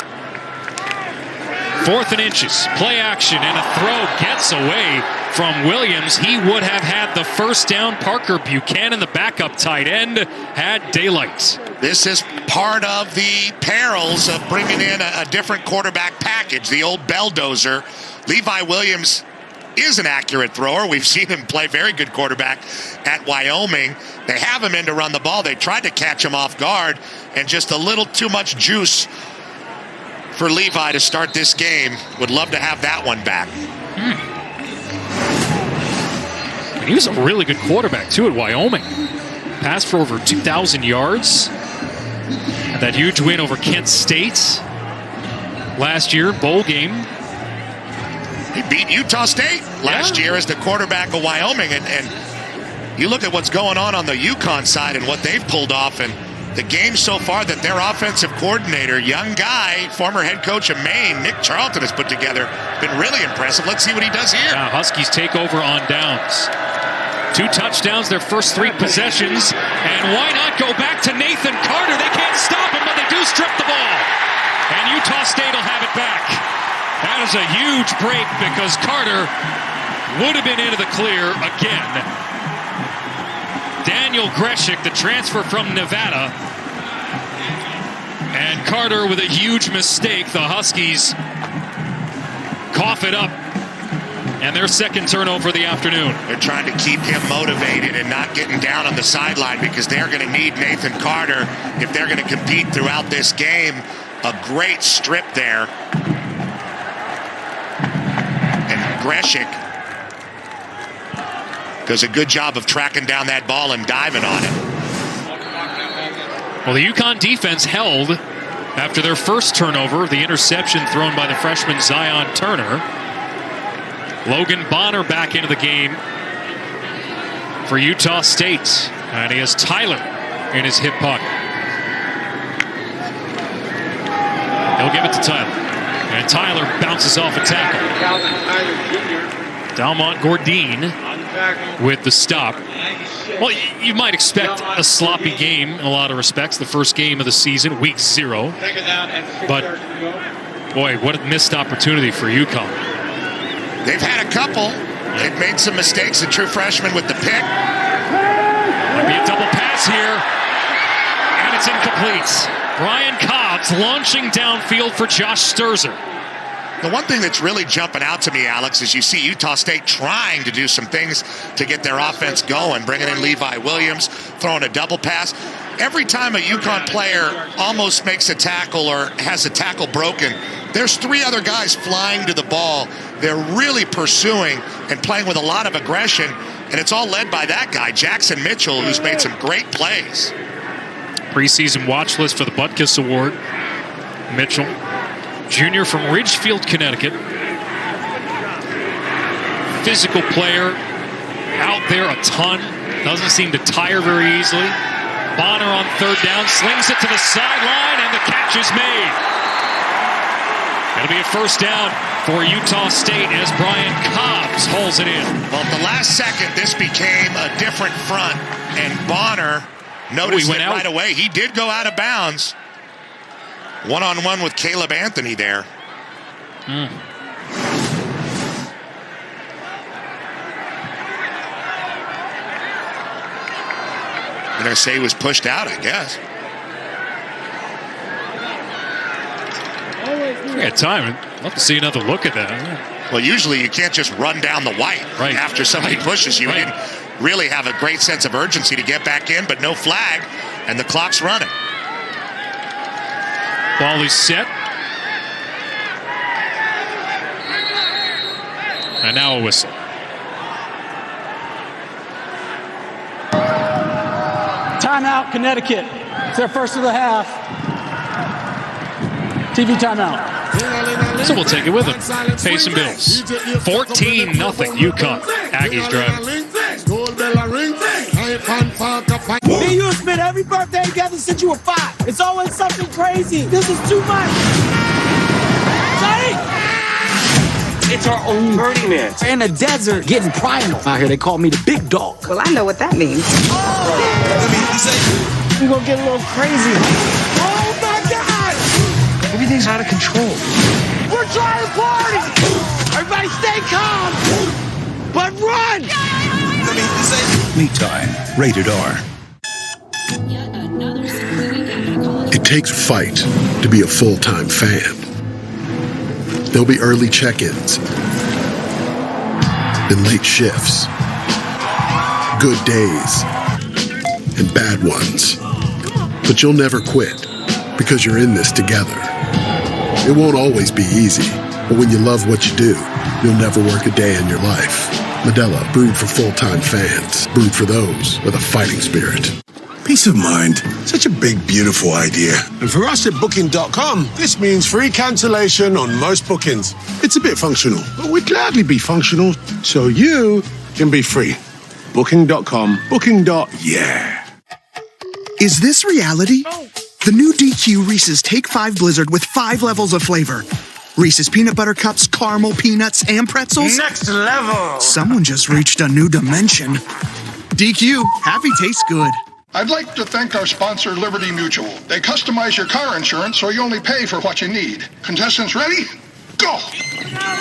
4th and inches, play action, and a throw gets away from Williams. He would have had the first down. Parker Buchanan, the backup tight end, had daylight. This is part of the perils of bringing in a different quarterback package, the old belldozer. Levi Williams is an accurate thrower. We've seen him play very good quarterback at Wyoming. They have him in to run the ball. They tried to catch him off guard, and just a little too much juice for Levi to start this game. Would love to have that one back. And he was a really good quarterback, too, at Wyoming. Passed for over 2,000 yards. Had that huge win over Kent State last year, bowl game. He beat Utah State last year as the quarterback of Wyoming. And you look at what's going on the UConn side and what they've pulled off. And the game so far that their offensive coordinator, young guy, former head coach of Maine, Nick Charlton, has put together, been really impressive. Let's see what he does here. Now Huskies take over on downs. 2 touchdowns, their first 3 possessions. And why not go back to Nathan Carter? They can't stop him, but they do strip the ball. And Utah State will have it back. That is a huge break because Carter would have been into the clear again. Daniel Greshik, the transfer from Nevada. And Carter with a huge mistake. The Huskies cough it up. And their second turnover of the afternoon. They're trying to keep him motivated and not getting down on the sideline because they're going to need Nathan Carter if they're going to compete throughout this game. A great strip there. And Greshik does a good job of tracking down that ball and diving on it. Well, the UConn defense held after their first turnover, the interception thrown by the freshman Zion Turner. Logan Bonner back into the game for Utah State. And he has Tyler in his hip pocket. He'll give it to Tyler. And Tyler bounces off a tackle. Dalmont Gordine with the stop. Well, you might expect a sloppy game in a lot of respects. The first game of the season, week 0. But, boy, what a missed opportunity for UConn. They've had a couple. They've made some mistakes. A true freshman with the pick. Might be a double pass here. And it's incomplete. Brian Cobbs launching downfield for Josh Sturzer. The one thing that's really jumping out to me, Alex, is you see Utah State trying to do some things to get their offense going, bringing in Levi Williams, throwing a double pass. Every time a UConn player almost makes a tackle or has a tackle broken, there's 3 other guys flying to the ball. They're really pursuing and playing with a lot of aggression, and it's all led by that guy, Jackson Mitchell, who's made some great plays. Preseason watch list for the Butkus Award. Mitchell, junior from Ridgefield, Connecticut. Physical player, out there a ton. Doesn't seem to tire very easily. Bonner on third down, slings it to the sideline, and the catch is made. It'll be a first down for Utah State as Brian Cobbs hauls it in. Well, at the last second, this became a different front, and Bonner noticed it right away. He did go out of bounds. One-on-one with Caleb Anthony there. Mm. I'm going to say he was pushed out, I guess. At time, I'd love to see another look at that. Well, usually you can't just run down the white after somebody pushes you. He didn't really have a great sense of urgency to get back in, but no flag, and the clock's running. Ball is set. And now a whistle. Timeout, Connecticut. It's their first of the half. TV timeout. So we'll take it with them. Pay some bills. 14-0 UConn. Aggies driving. Me and you have spent every birthday together since you were 5. It's always something crazy. This is too much. Sonny! It's our own Burning Man. In the desert, getting primal. Out here, they call me the big dog. Well, I know what that means. We're gonna get a little crazy. Oh my God! Everything's out of control. We're trying to party! Everybody stay calm! But run! Me Time, rated R. It takes fight to be a full-time fan. There'll be early check-ins and late shifts, good days and bad ones. But you'll never quit because you're in this together. It won't always be easy, but when you love what you do, you'll never work a day in your life. Modelo, brewed for full-time fans, brewed for those with a fighting spirit. Peace of mind. Such a big, beautiful idea. And for us at Booking.com, this means free cancellation on most bookings. It's a bit functional, but we'd gladly be functional so you can be free. Booking.com, booking.yeah. Is this reality? The new DQ Reese's Take 5 Blizzard with 5 levels of flavor. Reese's Peanut Butter Cups, caramel, peanuts, and pretzels. Next level! Someone just reached a new dimension. DQ, happy tastes good. I'd like to thank our sponsor, Liberty Mutual. They customize your car insurance so you only pay for what you need. Contestants ready? Go!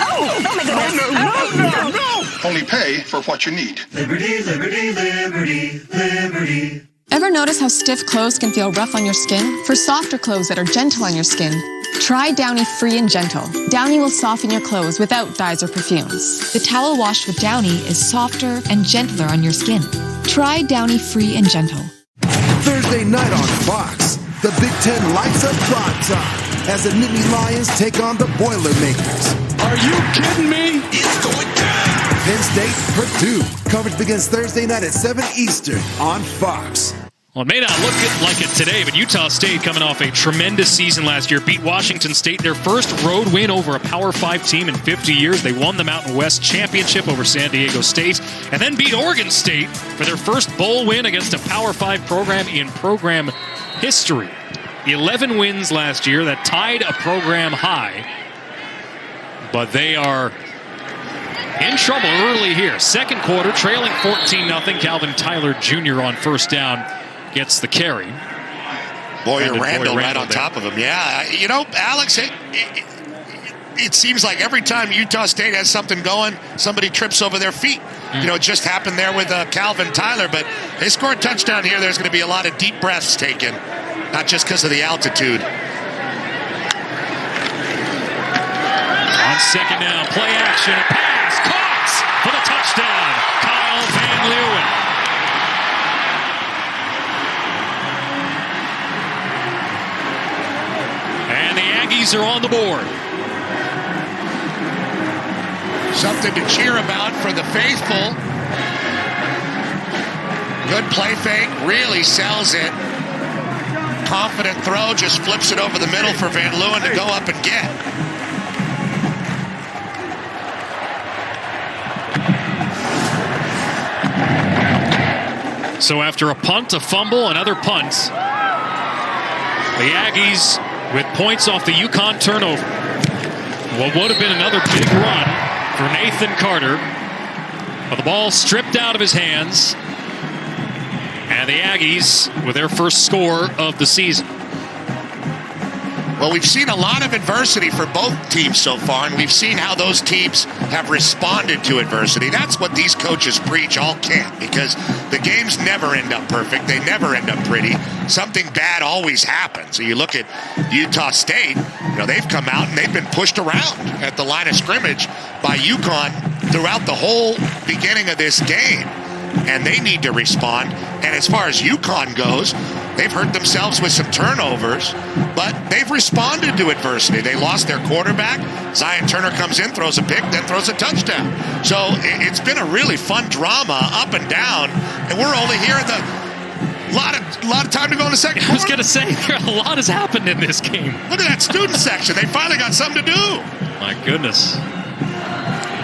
Oh my goodness. No. Only pay for what you need. Liberty, liberty, liberty, liberty. Ever notice how stiff clothes can feel rough on your skin? For softer clothes that are gentle on your skin, try Downy Free and Gentle. Downy will soften your clothes without dyes or perfumes. The towel washed with Downy is softer and gentler on your skin. Try Downy Free and Gentle. Thursday night on Fox, the Big Ten lights up prime time as the Nittany Lions take on the Boilermakers. Are you kidding me? It's going down. Penn State, Purdue. Coverage begins Thursday night at 7 Eastern on Fox. Well, it may not look like it today, but Utah State, coming off a tremendous season last year, beat Washington State, their first road win over a Power 5 team in 50 years. They won the Mountain West Championship over San Diego State, and then beat Oregon State for their first bowl win against a Power 5 program in program history. 11 wins last year. That tied a program high, but they are in trouble early here. Second quarter, trailing 14-0. Calvin Tyler Jr. on first down gets the carry. Boyer Randall right on top of him. Yeah, you know, Alex, it seems like every time Utah State has something going, somebody trips over their feet. You know, it just happened there with Calvin Tyler, but they scored a touchdown here. There's going to be a lot of deep breaths taken, not just because of the altitude. On second down, play action, a pass, caught for the touchdown, Kyle Van Leeuwen. And the Aggies are on the board. Something to cheer about for the faithful. Good play fake, really sells it. Confident throw, just flips it over the middle for Van Leeuwen to go up and get. So after a punt, a fumble, another punt, the Aggies with points off the UConn turnover. What would have been another big run for Nathan Carter, but the ball stripped out of his hands, and the Aggies with their first score of the season. Well, we've seen a lot of adversity for both teams so far, and we've seen how those teams have responded to adversity. That's what these coaches preach all camp, because the games never end up perfect. They never end up pretty. Something bad always happens. So you look at Utah State, you know, they've come out and they've been pushed around at the line of scrimmage by UConn throughout the whole beginning of this game, and they need to respond. And as far as UConn goes, they've hurt themselves with some turnovers, but they've responded to adversity. They lost their quarterback. Zion Turner comes in, throws a pick, then throws a touchdown. So it's been a really fun drama up and down, and we're only here at the lot of time to go in the second quarter. I was going to say, a lot has happened in this game. Look at that student section. They finally got something to do. My goodness.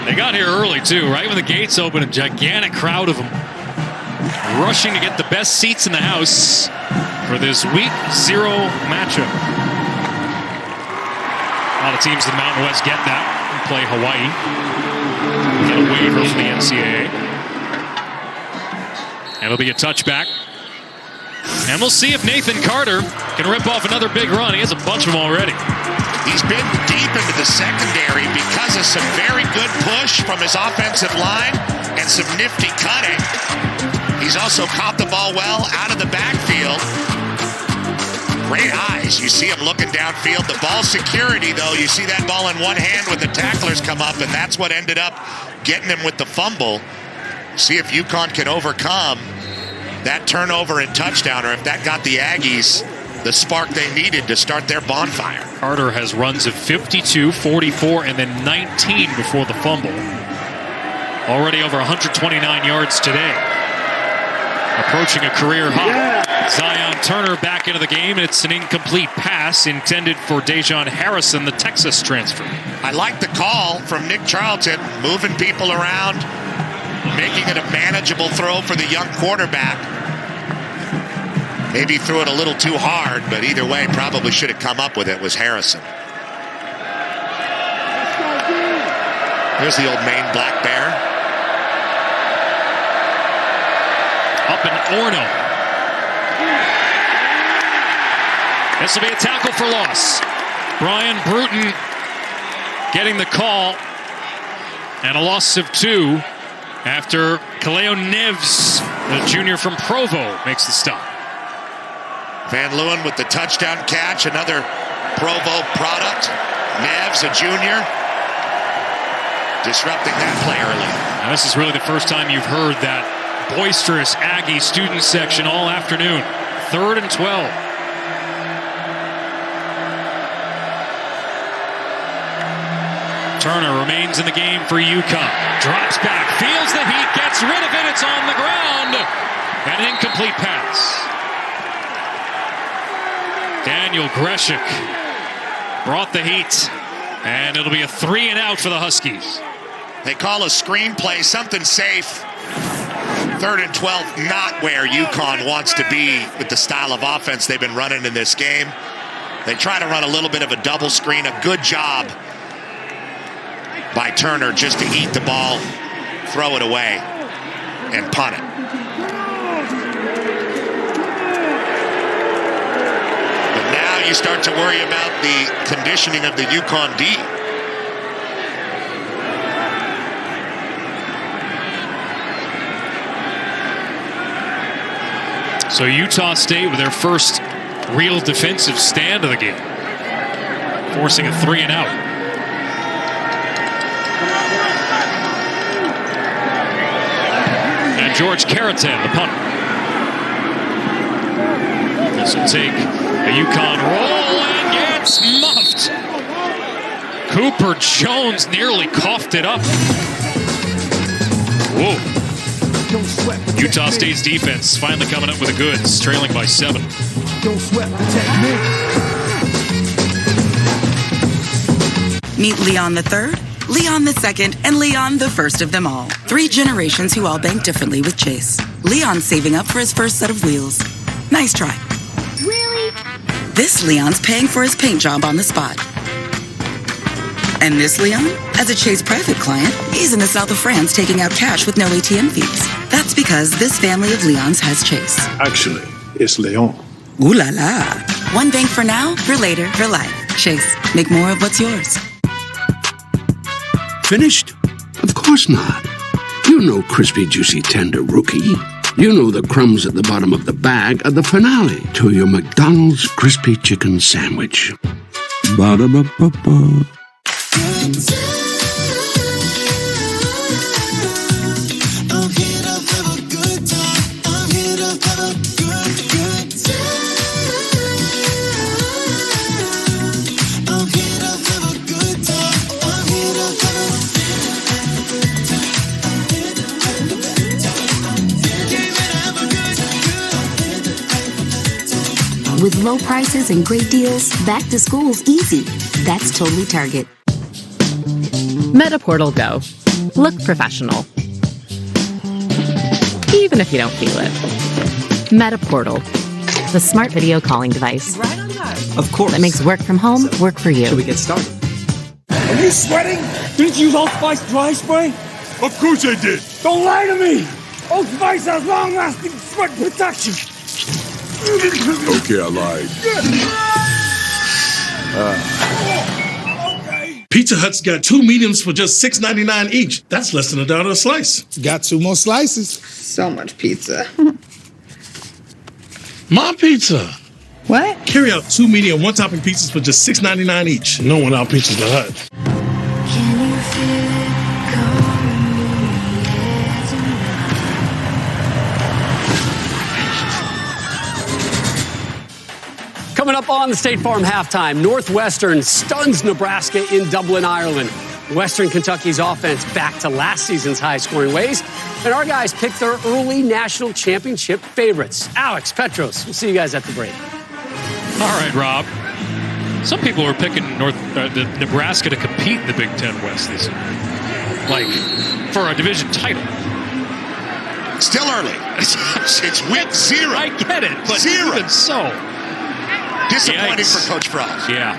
They got here early, too, right when the gates opened. A gigantic crowd of them rushing to get the best seats in the house for this Week 0 matchup. A lot of teams in the Mountain West get that and play Hawaii without a waiver from the NCAA. And it'll be a touchback. And we'll see if Nathan Carter can rip off another big run. He has a bunch of them already. He's been deep into the secondary because of some very good push from his offensive line and some nifty cutting. He's also caught the ball well out of the backfield. Great eyes. You see him looking downfield. The ball security, though, you see that ball in one hand when the tacklers come up, and that's what ended up getting him with the fumble. See if UConn can overcome that turnover and touchdown, or if that got the Aggies the spark they needed to start their bonfire. Carter has runs of 52, 44, and then 19 before the fumble. Already over 129 yards today. Approaching a career high. Zion Turner back into the game. It's an incomplete pass intended for Dejon Harrison, the Texas transfer. I like the call from Nick Charlton, moving people around, making it a manageable throw for the young quarterback. Maybe threw it a little too hard, but either way, probably should have come up with it, was Harrison. There's the old Maine Black Bear. Up in Orno. This will be a tackle for loss. Brian Bruton getting the call And a loss of 2 after Kaleo Neves, the junior from Provo, makes the stop. Van Leeuwen with the touchdown catch, another Provo product. Neves, a junior, disrupting that play early. Now, this is really the first time you've heard that boisterous Aggie student section all afternoon. 3rd and 12. Turner remains in the game for UConn. Drops back, feels the heat, gets rid of it. It's on the ground. And an incomplete pass. Daniel Greshik brought the heat. And it'll be a 3-and-out for the Huskies. They call a screenplay something safe. 3rd and 12, not where UConn wants to be with the style of offense they've been running in this game. They try to run a little bit of a double screen. A good job by Turner just to eat the ball, throw it away, and punt it. But now you start to worry about the conditioning of the UConn D. So Utah State with their first real defensive stand of the game, forcing a 3-and-out. And George Caratan, the punter. This will take a UConn roll and gets muffed. Cooper Jones nearly coughed it up. Whoa. Utah State's defense finally coming up with the goods, trailing by 7. Don't sweat the technique. Meet Leon the Third, Leon the Second, and Leon the First of them all. 3 generations who all bank differently with Chase. Leon's saving up for his first set of wheels. Nice try. Really? This Leon's paying for his paint job on the spot. And this Leon, as a Chase private client, he's in the south of France taking out cash with no ATM fees. That's because this family of Leons has Chase. Actually, it's Leon. Ooh la la. One bank for now, for later, for life. Chase, make more of what's yours. Finished? Of course not. You know crispy, juicy, tender rookie. You know the crumbs at the bottom of the bag are the finale to your McDonald's crispy chicken sandwich. Ba-da-ba-ba-ba. With low prices and great deals, back to school's easy. That's totally Target. MetaPortal Go. Look professional. Even if you don't feel it. MetaPortal. The smart video calling device. Of course. That makes work from home work for you. Should we get started? Are you sweating? Didn't you use Old Spice dry spray? Of course I did. Don't lie to me! Old Spice has long-lasting sweat protection. Okay, I lied. Pizza Hut's got 2 mediums for just $6.99 each. That's less than $1 a slice. Got 2 more slices. So much pizza. My pizza. What? Carry out 2 medium, 1-topping pizzas for just $6.99 each. No one out-pizzas the Hut. Coming up on the State Farm Halftime, Northwestern stuns Nebraska in Dublin, Ireland. Western Kentucky's offense back to last season's high-scoring ways. And our guys picked their early national championship favorites. Alex, Petros, we'll see you guys at the break. All right, Rob. Some people are picking Nebraska to compete in the Big Ten West this year. Like, for a division title. Still early. It's week 0. I get it, but 0. Even so. Disappointing Yikes. for Coach Frost. Yeah.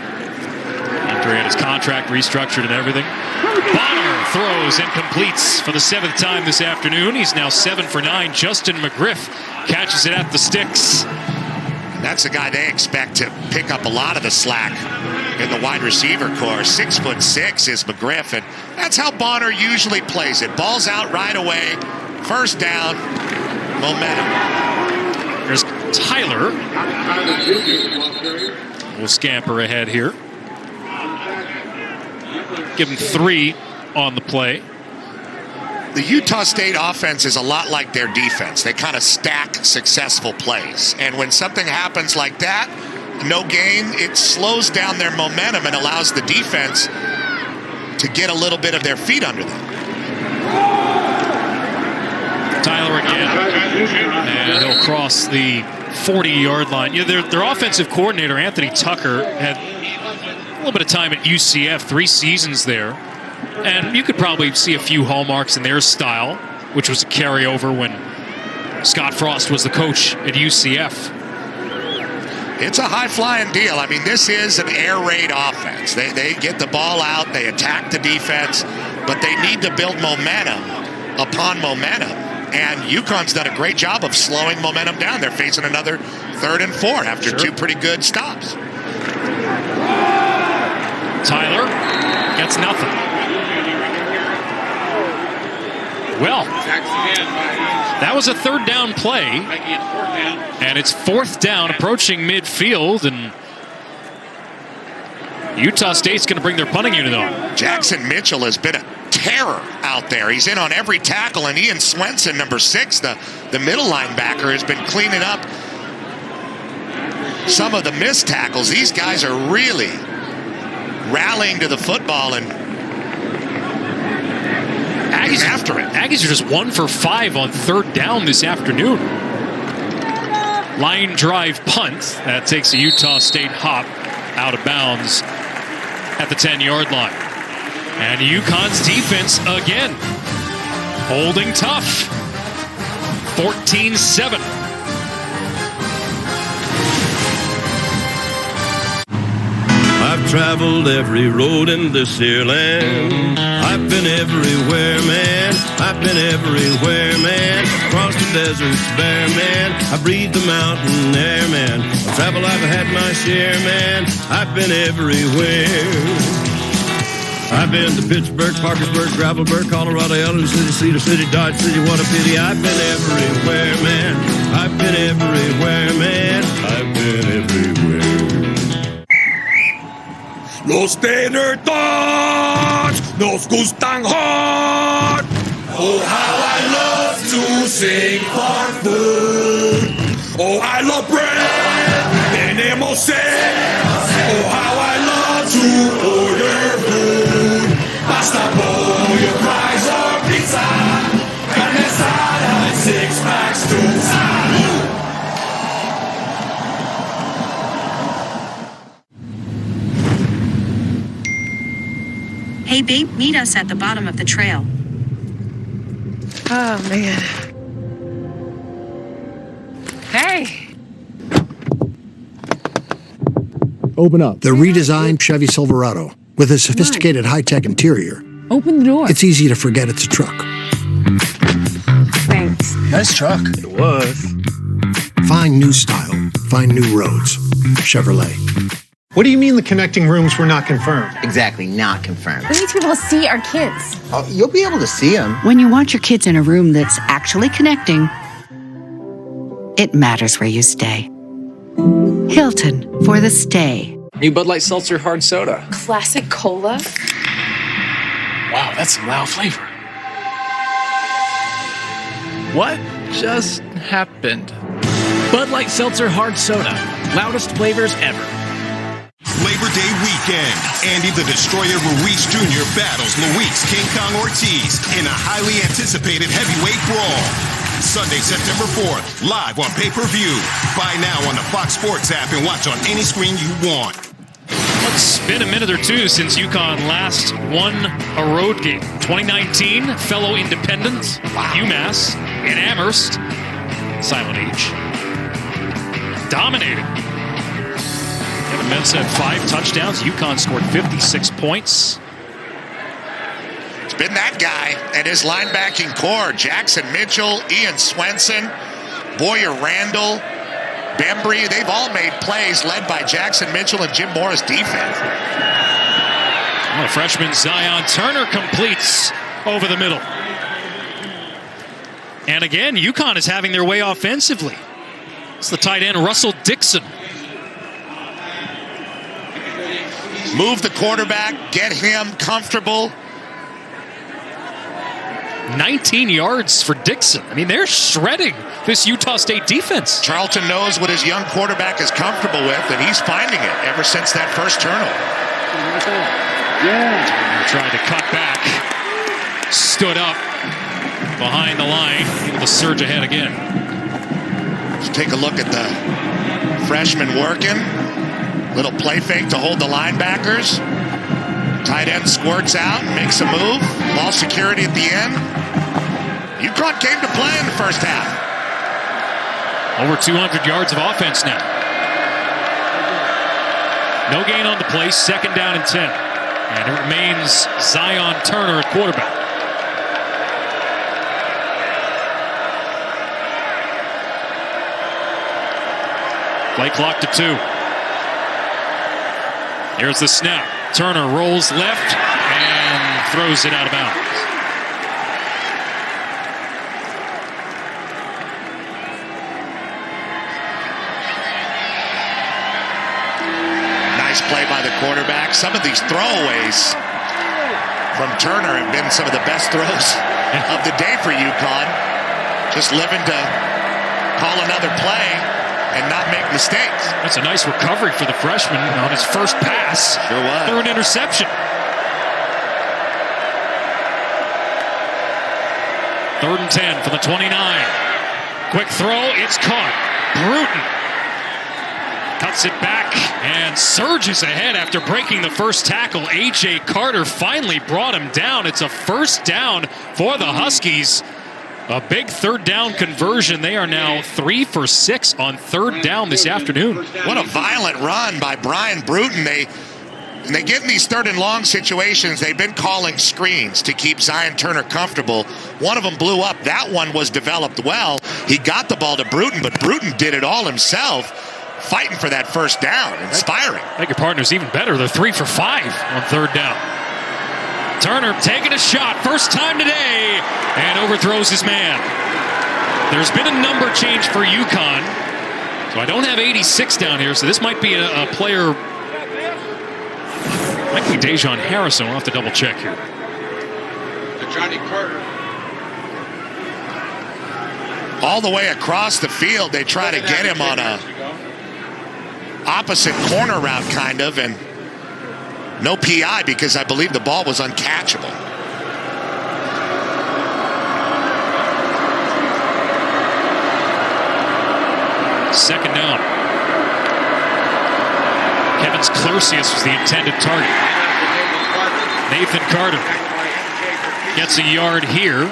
After he had his contract restructured and everything. Bonner throws and completes for the 7th time this afternoon. He's now 7 for 9. Justin McGriff catches it at the sticks. That's a guy they expect to pick up a lot of the slack in the wide receiver core. 6'6" is McGriff, and that's how Bonner usually plays it. Ball's out right away. First down, momentum. There's Tyler. We'll scamper ahead here. Give him 3 on the play. The Utah State offense is a lot like their defense. They kind of stack successful plays. And when something happens like that, no gain, it slows down their momentum and allows the defense to get a little bit of their feet under them. Tyler again. And he'll cross the 40-yard line. You know, their offensive coordinator, Anthony Tucker, had a little bit of time at UCF, 3 seasons there. And you could probably see a few hallmarks in their style, which was a carryover when Scott Frost was the coach at UCF. It's a high-flying deal. I mean, this is an air raid offense. They get the ball out, they attack the defense, but they need to build momentum upon momentum. And UConn's done a great job of slowing momentum down. They're facing another 3rd and 4 after 2 pretty good stops. Tyler gets nothing. Well, that was a 3rd down play, and it's 4th down approaching midfield, and Utah State's going to bring their punting unit on. Jackson Mitchell has been a terror out there. He's in on every tackle, and Ian Swenson, number 6, the middle linebacker, has been cleaning up some of the missed tackles. These guys are really rallying to the football and Aggies after it. Aggies are just 1 for 5 on 3rd down this afternoon. Line drive punt. That takes a Utah State hop out of bounds at the 10-yard line. And UConn's defense again holding tough. 14-7. I've traveled every road in this here land. I've been everywhere, man. I've been everywhere, man. Across the deserts bare, man. I breathe the mountain air, man. I've traveled, I've had my share, man. I've been everywhere. I've been to Pittsburgh, Parkersburg, Gravelburg, Colorado, Ellen City, Cedar City, Dodge City, what a pity. I've been everywhere, man. I've been everywhere, man. I've been everywhere. Los Tater Tots nos gustan hot. Oh, how I love to sing for food. Oh, I love bread. Tenemos sed. Oh, how I love to order food. Pasta, pollo, fries, or pizza. Carne asada and 6-packs too. Salud. Hey, babe, meet us at the bottom of the trail. Oh, man. Hey. Open up. The redesigned Chevy Silverado. With a sophisticated high-tech interior. Open the door. It's easy to forget it's a truck. Thanks. Nice truck. It was. Find new style. Find new roads. Chevrolet. What do you mean the connecting rooms were not confirmed? Exactly, not confirmed. We need to be able to see our kids. Oh, you'll be able to see them. When you want your kids in a room that's actually connecting, it matters where you stay. Hilton for the stay. New Bud Light Seltzer Hard Soda. Classic Cola. Wow, that's some loud flavor. What just happened? Bud Light Seltzer Hard Soda. Loudest flavors ever. Labor Day weekend. Andy the Destroyer Ruiz Jr. battles Luis King Kong Ortiz in a highly anticipated heavyweight brawl. Sunday, September 4th, live on pay-per-view. Buy now on the Fox Sports app and watch on any screen you want. It's been a minute or two since UConn last won a road game. 2019, fellow independent, UMass in Amherst. Silent H. Dominating. The Mets had 5 touchdowns. UConn scored 56 points. It's been that guy and his linebacking core. Jackson Mitchell, Ian Swenson, Boyer Randall, Bembry, they've all made plays led by Jackson Mitchell and Jim Morris defense. Well, freshman Zion Turner completes over the middle. And again, UConn is having their way offensively. It's the tight end, Russell Dixon. Move the quarterback, get him comfortable. 19 yards for Dixon. I mean, they're shredding this Utah State defense. Charlton knows what his young quarterback is comfortable with, and he's finding it ever since that first turnover. Tried to cut back. Stood up behind the line. Able to surge ahead again. Let's take a look at the freshman working. Little play fake to hold the linebackers. Tight end squirts out, makes a move. Ball security at the end. UConn came to play in the first half. Over 200 yards of offense now. No gain on the play, 2nd down and 10. And it remains Zion Turner at quarterback. Play clock to 2. Here's the snap. Turner rolls left and throws it out of bounds. Nice play by the quarterback. Some of these throwaways from Turner have been some of the best throws of the day for UConn. Just living to call another play and not make mistakes. That's a nice recovery for the freshman on his first pass. Sure was. Through an interception. 3rd and 10 for the 29. Quick throw, it's caught. Bruton cuts it back and surges ahead after breaking the first tackle. A.J. Carter finally brought him down. It's a first down for the Huskies. A big 3rd down conversion. They are now 3 for 6 on 3rd down this afternoon. What a violent run by Brian Bruton. They get in these 3rd and long situations. They've been calling screens to keep Zion Turner comfortable. One of them blew up. That one was developed well. He got the ball to Bruton, but Bruton did it all himself, fighting for that first down. Inspiring. I think your partner's even better. They're 3 for 5 on 3rd down. Turner taking a shot, first time today, and overthrows his man. There's been a number change for UConn, so I don't have 86 down here, so this might be a player, might be Dejon Harrison. We'll have to double check here. Johnny Carter. All the way across the field, they try to get him on a opposite corner route, kind of, and no PI because I believe the ball was uncatchable. Second down. Kevin Clercius was the intended target. Nathan Carter gets a yard here.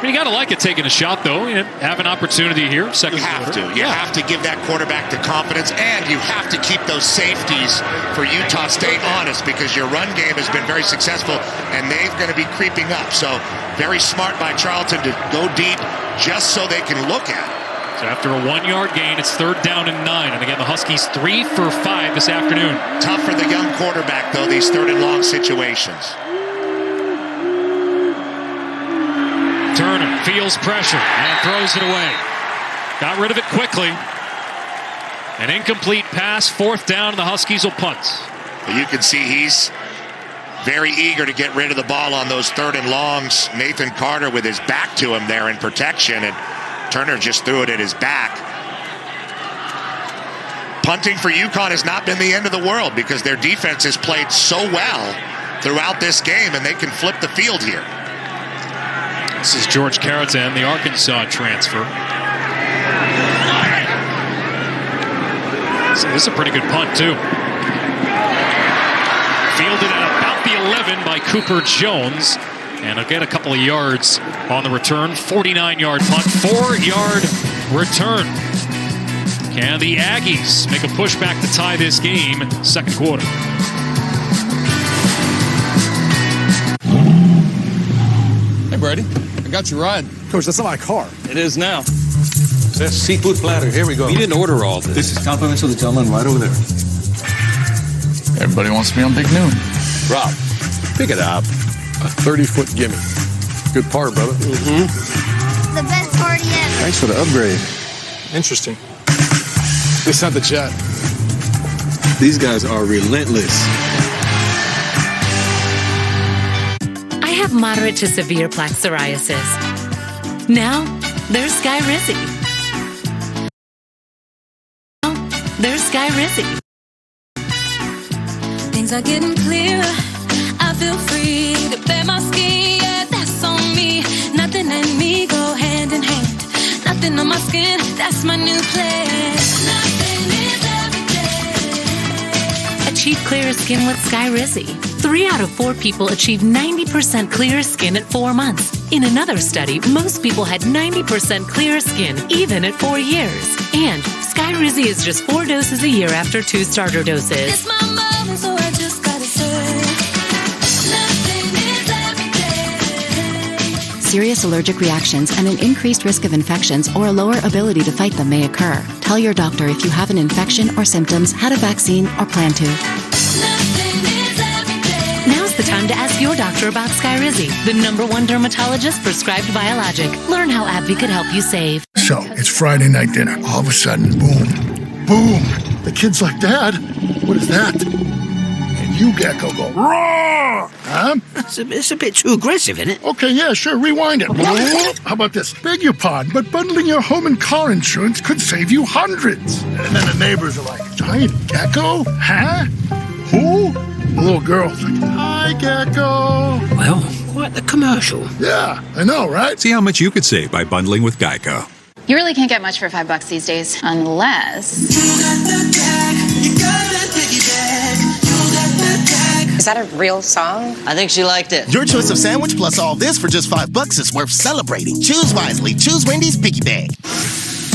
You got to like it taking a shot, though. You have an opportunity here. Second quarter. You have to give that quarterback the confidence, and you have to keep those safeties for Utah State honest because your run game has been very successful, and they're going to be creeping up. So very smart by Charlton to go deep just so they can look at it. So after a 1-yard gain, it's 3rd down and 9. And again, the Huskies 3 for 5 this afternoon. Tough for the young quarterback, though, these 3rd and long situations. Turner feels pressure and throws it away. Got rid of it quickly. An incomplete pass, 4th down, the Huskies will punt. You can see he's very eager to get rid of the ball on those 3rd and longs. Nathan Carter with his back to him there in protection, and Turner just threw it at his back. Punting for UConn has not been the end of the world because their defense has played so well throughout this game, and they can flip the field here. This is George Caratan, the Arkansas transfer. So this is a pretty good punt, too. Fielded at about the 11 by Cooper Jones. And he'll get a couple of yards on the return. 49-yard punt, 4-yard return. Can the Aggies make a pushback to tie this game second quarter? Hey, Brady. I got your ride. Coach, that's not my car. It is now. Best seafood platter. Here we go. We didn't order all this. This is compliments of the gentleman right over there. Everybody wants to be on Big Noon. Rob, pick it up. A 30-foot gimme. Good part, brother. The best party ever. Thanks for the upgrade. Interesting. It's not the jet. These guys are relentless. I have moderate to severe plaque psoriasis. Now, there's Skyrizi. There's Skyrizi. Things are getting clearer. I feel free to bare my skin. Yeah, that's on me. Nothing and me go hand in hand. Nothing on my skin. That's my new plan. Nothing is every day. Achieve clearer skin with Skyrizi. 3 out of 4 people achieve 90% clearer skin at 4 months. In another study, most people had 90% clearer skin, even at 4 years. And Skyrizi is just 4 doses a year after 2 starter doses. It's my moment, so I just gotta say. Nothing is every day. Serious allergic reactions and an increased risk of infections or a lower ability to fight them may occur. Tell your doctor if you have an infection or symptoms, had a vaccine, or plan to. Now's the time to ask your doctor about Skyrizi, the #1 dermatologist prescribed biologic. Learn how AbbVie could help you save. So, it's Friday night dinner. All of a sudden, boom. The kid's like, Dad, what is that? And you, Gecko, go, roar! Huh? It's a bit too aggressive, isn't it? Okay, yeah, sure, rewind it. How about this? Beg your pardon, but bundling your home and car insurance could save you hundreds. And then the neighbors are like, giant gecko? Huh? Who? The little girl's like, hi, Gecko. Well, quite the commercial. Yeah, I know, right? See how much you could save by bundling with Geico. You really can't get much for $5 these days, unless... Is that a real song? I think she liked it. Your choice of sandwich plus all this for just $5 is worth celebrating. Choose wisely. Choose Wendy's Piggy Bag.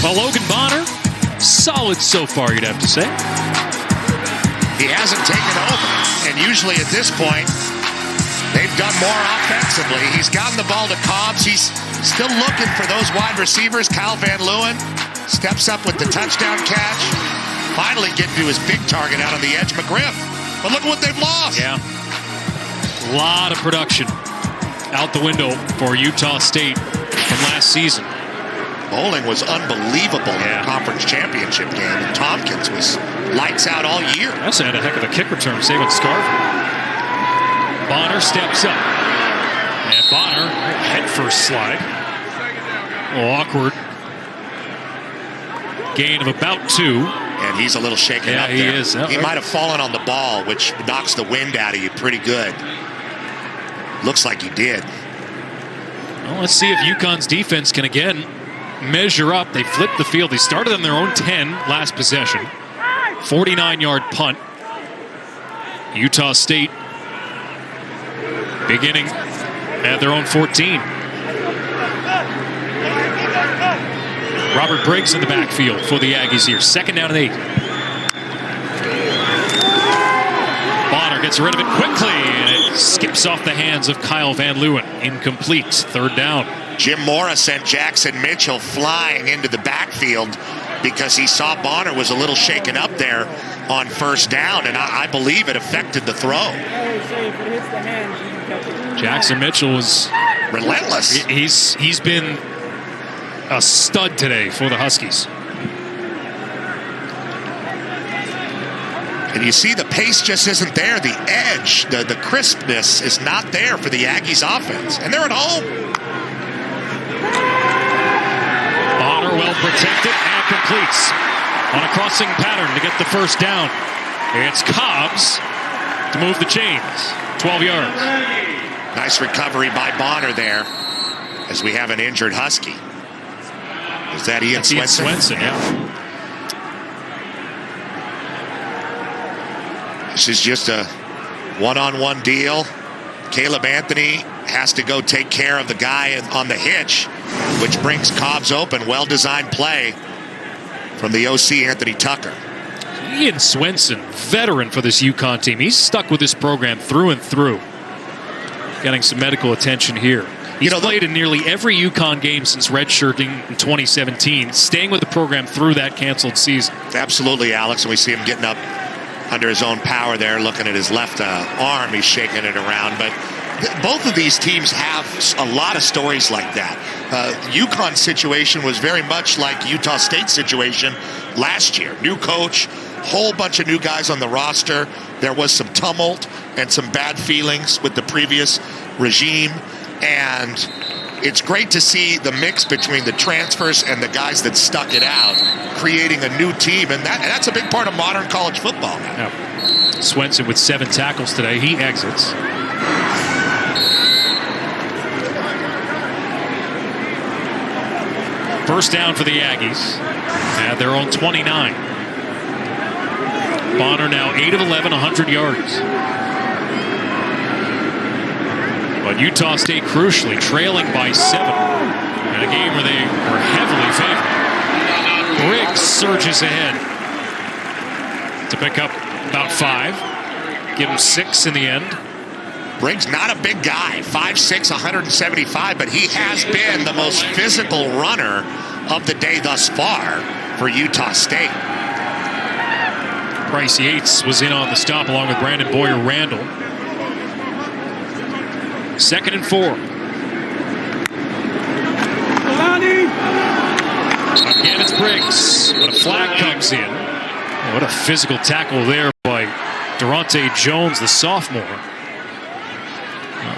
Well, Logan Bonner, solid so far, you'd have to say. He hasn't taken over, and usually at this point, they've done more offensively. He's gotten the ball to Cobbs. He's still looking for those wide receivers. Kyle Van Leeuwen steps up with the touchdown catch. Finally getting to his big target out on the edge, McGriff. But look at what they've lost. Yeah. A lot of production out the window for Utah State from last season. Bowling was unbelievable in the conference championship game, and Tompkins was lights out all year. Also had a heck of a kick return, saving Scarver. Bonner steps up. And Bonner, head first slide. A little awkward. Gain of about 2. And he's a little shaken up there. Yeah, he is. He might have fallen on the ball, which knocks the wind out of you pretty good. Looks like he did. Well, let's see if UConn's defense can again measure up. They flipped the field. They started on their own 10 last possession. 49-yard punt. Utah State beginning at their own 14. Robert Briggs in the backfield for the Aggies here. 2nd down and 8. Bonner gets rid of it quickly, and it skips off the hands of Kyle Van Leeuwen. Incomplete. 3rd down. Jim Mora sent Jackson Mitchell flying into the backfield because he saw Bonner was a little shaken up there on 1st down, and I believe it affected the throw. Jackson Mitchell was relentless. He's been a stud today for the Huskies. And you see the pace just isn't there. The edge, the crispness is not there for the Aggies offense. And they're at home. Bonner well protected and completes on a crossing pattern to get the 1st down. It's Cobbs to move the chains. 12 yards. Nice recovery by Bonner there as we have an injured Husky. Is that Ian Swenson? Ian Swenson, yeah. This is just a one-on-one deal. Caleb Anthony has to go take care of the guy on the hitch, which brings Cobbs open. Well-designed play from the OC, Anthony Tucker. Ian Swenson, veteran for this UConn team. He's stuck with this program through and through. Getting some medical attention here. He's played in nearly every UConn game since redshirting in 2017, staying with the program through that canceled season. Absolutely, Alex, and we see him getting up under his own power there, looking at his left arm. He's shaking it around. But both of these teams have a lot of stories like that. UConn situation was very much like Utah State situation last year. New coach, whole bunch of new guys on the roster. There was some tumult and some bad feelings with the previous regime. And it's great to see the mix between the transfers and the guys that stuck it out, creating a new team. And that's a big part of modern college football. Yeah. Swenson with 7 tackles today. He exits. First down for the Aggies at their own 29. Bonner now 8 of 11, 100 yards. But Utah State crucially trailing by 7 in a game where they were heavily favored. Briggs surges ahead to pick up about 5. Give him 6 in the end. Briggs, not a big guy, 5'6", 175, but he has been the most physical runner of the day thus far for Utah State. Bryce Yates was in on the stop along with Brandon Boyer-Randall. 2nd and 4. Again, it's Briggs, but a flag comes in. Oh, what a physical tackle there by Durante Jones, the sophomore.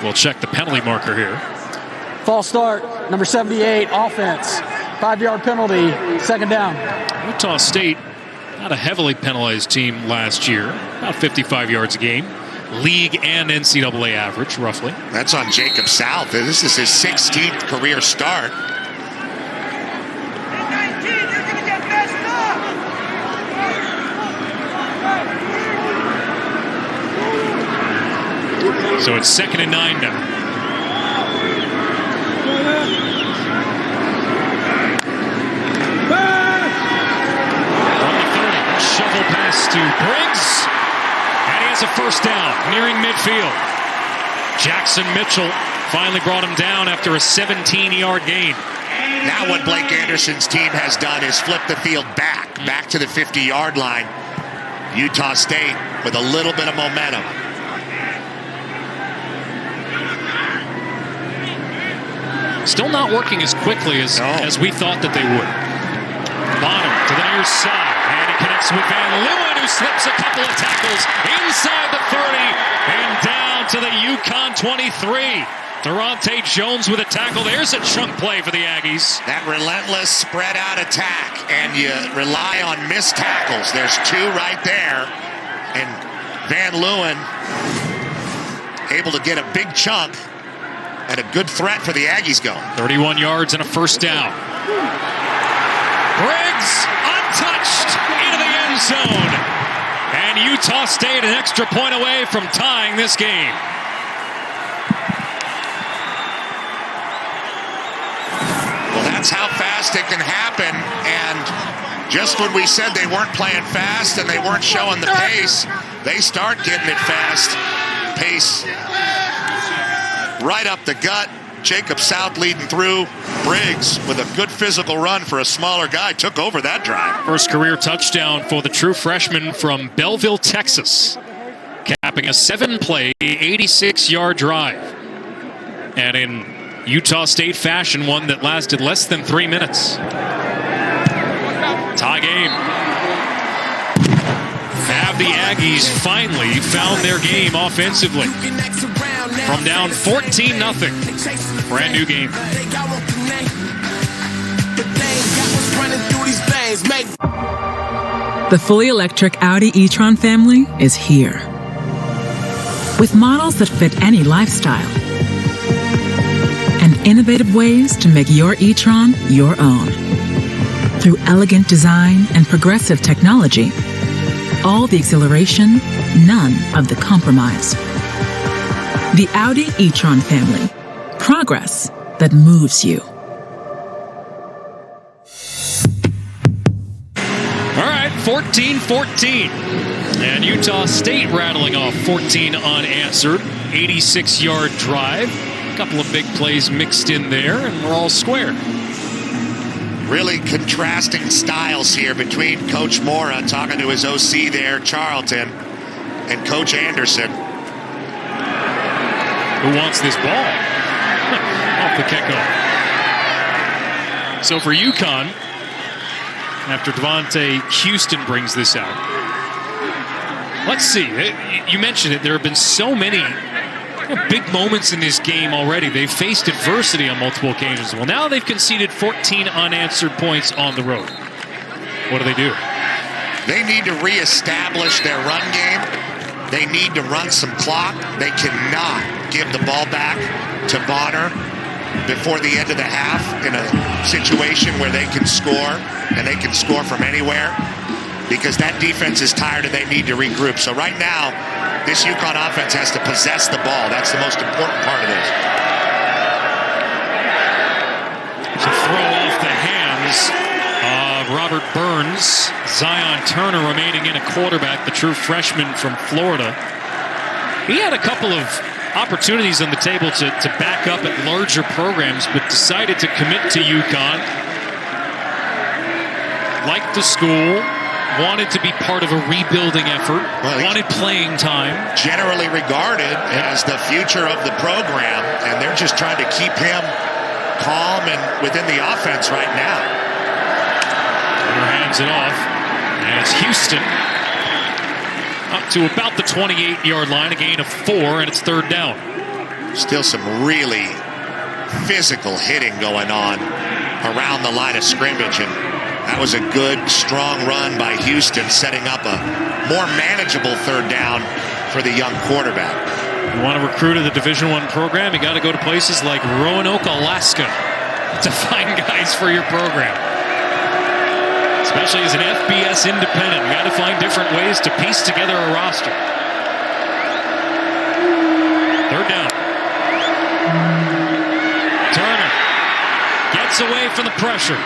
We'll check the penalty marker here. False start, number 78, offense. 5-yard penalty, 2nd down. Utah State, not a heavily penalized team last year, about 55 yards a game. League and NCAA average, roughly. That's on Jacob South. This is his 16th career start. So it's 2nd and 9 now. From the 30, shovel pass to Briggs. And he has a first down, nearing midfield. Jackson Mitchell finally brought him down after a 17-yard gain. Now what Blake Anderson's team has done is flip the field back to the 50-yard line. Utah State with a little bit of momentum. Still not working as quickly as we thought that they would. Bonner to the near side, and he connects with Van Leeuwen, who slips a couple of tackles inside the 30 and down to the UConn 23. Durante Jones with a tackle. There's a chunk play for the Aggies. That relentless spread out attack, and you rely on missed tackles. There's 2 right there, and Van Leeuwen able to get a big chunk. And a good threat for the Aggies going. 31 yards and a first down. Briggs untouched into the end zone. And Utah State an extra point away from tying this game. Well, that's how fast it can happen. And just when we said they weren't playing fast and they weren't showing the pace, they start getting it fast. Pace right up the gut. Jacob South leading through. Briggs with a good physical run for a smaller guy took over that drive. First career touchdown for the true freshman from Belleville, Texas, capping a 7-play, 86-yard drive. And in Utah State fashion, one that lasted less than 3 minutes. Tie game. Have the Aggies finally found their game offensively. From down 14-0. Brand new game. The fully electric Audi e-tron family is here. With models that fit any lifestyle. And innovative ways to make your e-tron your own. Through elegant design and progressive technology. All the exhilaration, none of the compromise. The Audi e-tron family. Progress that moves you. All right, 14-14. And Utah State rattling off 14 unanswered. 86-yard drive. couple of big plays mixed in there, and we're all square. Really contrasting styles here between Coach Mora talking to his OC there, Charlton, and Coach Anderson. Who wants this ball? Off the kickoff. So for UConn, after Devontae Houston brings this out, let's see. You mentioned it. There have been so many big moments in this game already. They've faced adversity on multiple occasions. Well, now they've conceded 14 unanswered points on the road. What do? They need to reestablish their run game. They need to run some clock. They cannot give the ball back to Bonner before the end of the half in a situation where they can score, and they can score from anywhere, because that defense is tired and they need to regroup. So right now, this UConn offense has to possess the ball. That's the most important part of this. It's a throw off the hands of Robert Burns. Zion Turner remaining in a quarterback, the true freshman from Florida. He had a couple of opportunities on the table to back up at larger programs, but decided to commit to UConn. Liked the school. Wanted to be part of a rebuilding effort. Wanted playing time. Generally regarded as the future of the program, and they're just trying to keep him calm and within the offense right now. Turner hands it off, and it's Houston up to about the 28-yard line, a gain of 4, and it's 3rd down. Still some really physical hitting going on around the line of scrimmage, and that was a good, strong run by Houston, setting up a more manageable 3rd down for the young quarterback. You want to recruit at the Division I program, you got to go to places like Roanoke, Alaska to find guys for your program. Especially as an FBS independent, you got to find different ways to piece together a roster. 3rd down. Turner gets away from the pressure.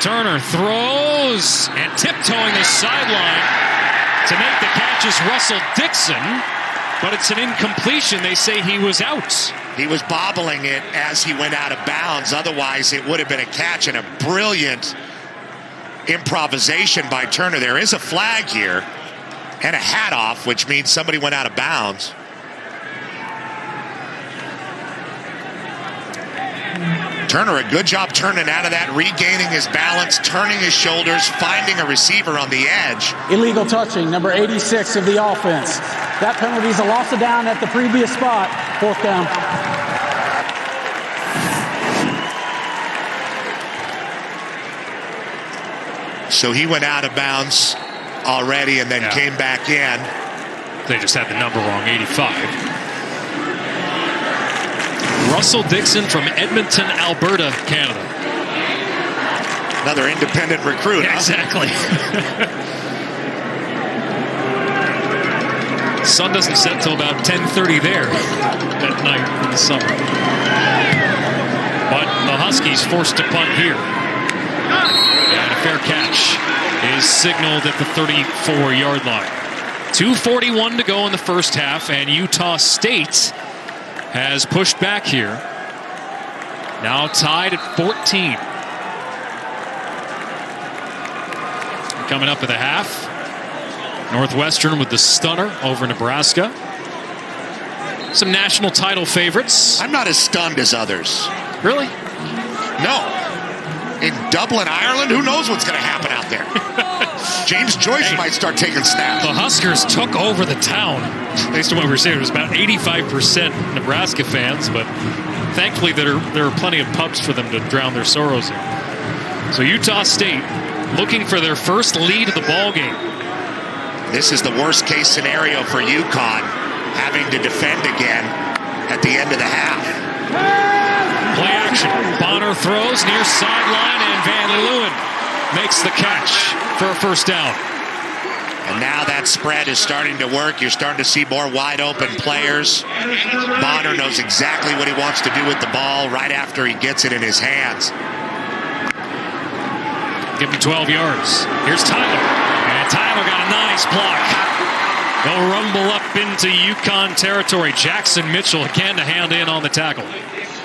Turner throws, and tiptoeing the sideline to make the catch is Russell Dixon, but it's an incompletion. They say he was out. He was bobbling it as he went out of bounds. Otherwise, it would have been a catch, and a brilliant improvisation by Turner. There is a flag here and a hat off, which means somebody went out of bounds. Turner, a good job turning out of that, regaining his balance, turning his shoulders, finding a receiver on the edge. Illegal touching, number 86 of the offense. That penalty is a loss of down at the previous spot. 4th down. So he went out of bounds already and then came back in. They just had the number wrong, 85. Russell Dixon from Edmonton, Alberta, Canada. Another independent recruit. Yeah, exactly. Sun doesn't set till about 10:30 there at night in the summer. But the Huskies forced to punt here. And a fair catch is signaled at the 34-yard line. 2:41 to go in the first half, and Utah State has pushed back here. Now tied at 14. Coming up at the half, Northwestern with the stunner over Nebraska. Some national title favorites. I'm not as stunned as others. Really? No. In Dublin, Ireland, who knows what's going to happen out there? James Joyce might start taking snaps. The Huskers took over the town. Based on what we were saying, it was about 85% Nebraska fans, but thankfully there are plenty of pubs for them to drown their sorrows in. So Utah State looking for their first lead of the ball game. This is the worst case scenario for UConn, having to defend again at the end of the half. Play action. Bonner throws near sideline, and Van Leeuwen makes the catch for a first down. And now that spread is starting to work. You're starting to see more wide open players. Bonner knows exactly what he wants to do with the ball right after he gets it in his hands. Give him 12 yards. Here's Tyler. And Tyler got a nice block. They'll rumble up into UConn territory. Jackson Mitchell again to hand in on the tackle.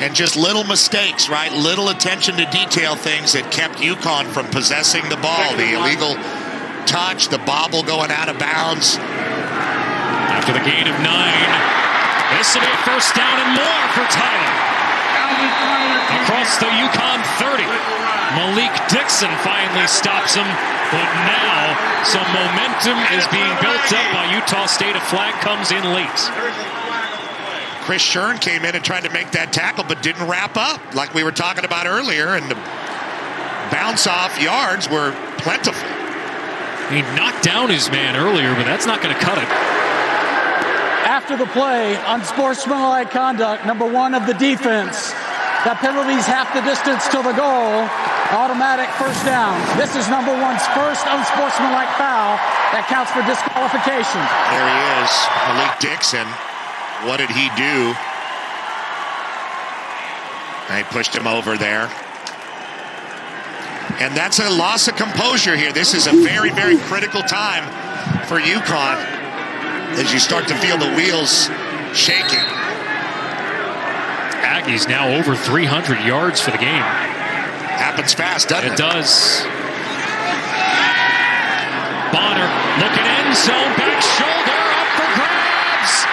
And just little mistakes, right? Little attention to detail things that kept UConn from possessing the ball. The illegal touch, the bobble going out of bounds. After the gain of 9, this will be a first down and more for Tyler. Across the UConn 30. Malik Dixon finally stops him, but now some momentum is being built up by Utah State. A flag comes in late. Chris Shern came in and tried to make that tackle, but didn't wrap up like we were talking about earlier, and the bounce-off yards were plentiful. He knocked down his man earlier, but that's not going to cut it. After the play, unsportsmanlike conduct, number 1 of the defense. That penalty's half the distance to the goal. Automatic first down. This is number 1's first unsportsmanlike foul. That counts for disqualification. There he is, Malik Dixon. What did he do? They pushed him over there. And that's a loss of composure here. This is a very, very critical time for UConn as you start to feel the wheels shaking. Aggies now over 300 yards for the game. Happens fast, doesn't it? It does. Bonner looking end zone, back shoulder, up for grabs.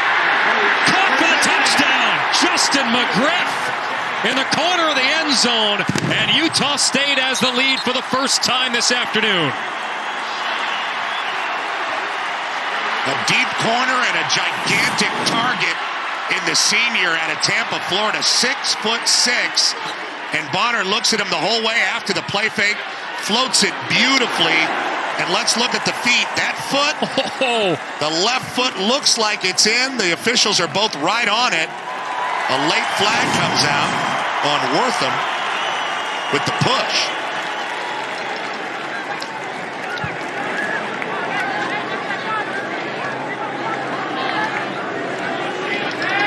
Caught for the touchdown. Justin McGriff in the corner of the end zone. And Utah State has the lead for the first time this afternoon. A deep corner and a gigantic target in the senior out of Tampa, Florida, 6'6". And Bonner looks at him the whole way after the play fake, floats it beautifully. And let's look at the feet. That foot, the left foot looks like it's in. The officials are both right on it. A late flag comes out on Wortham with the push.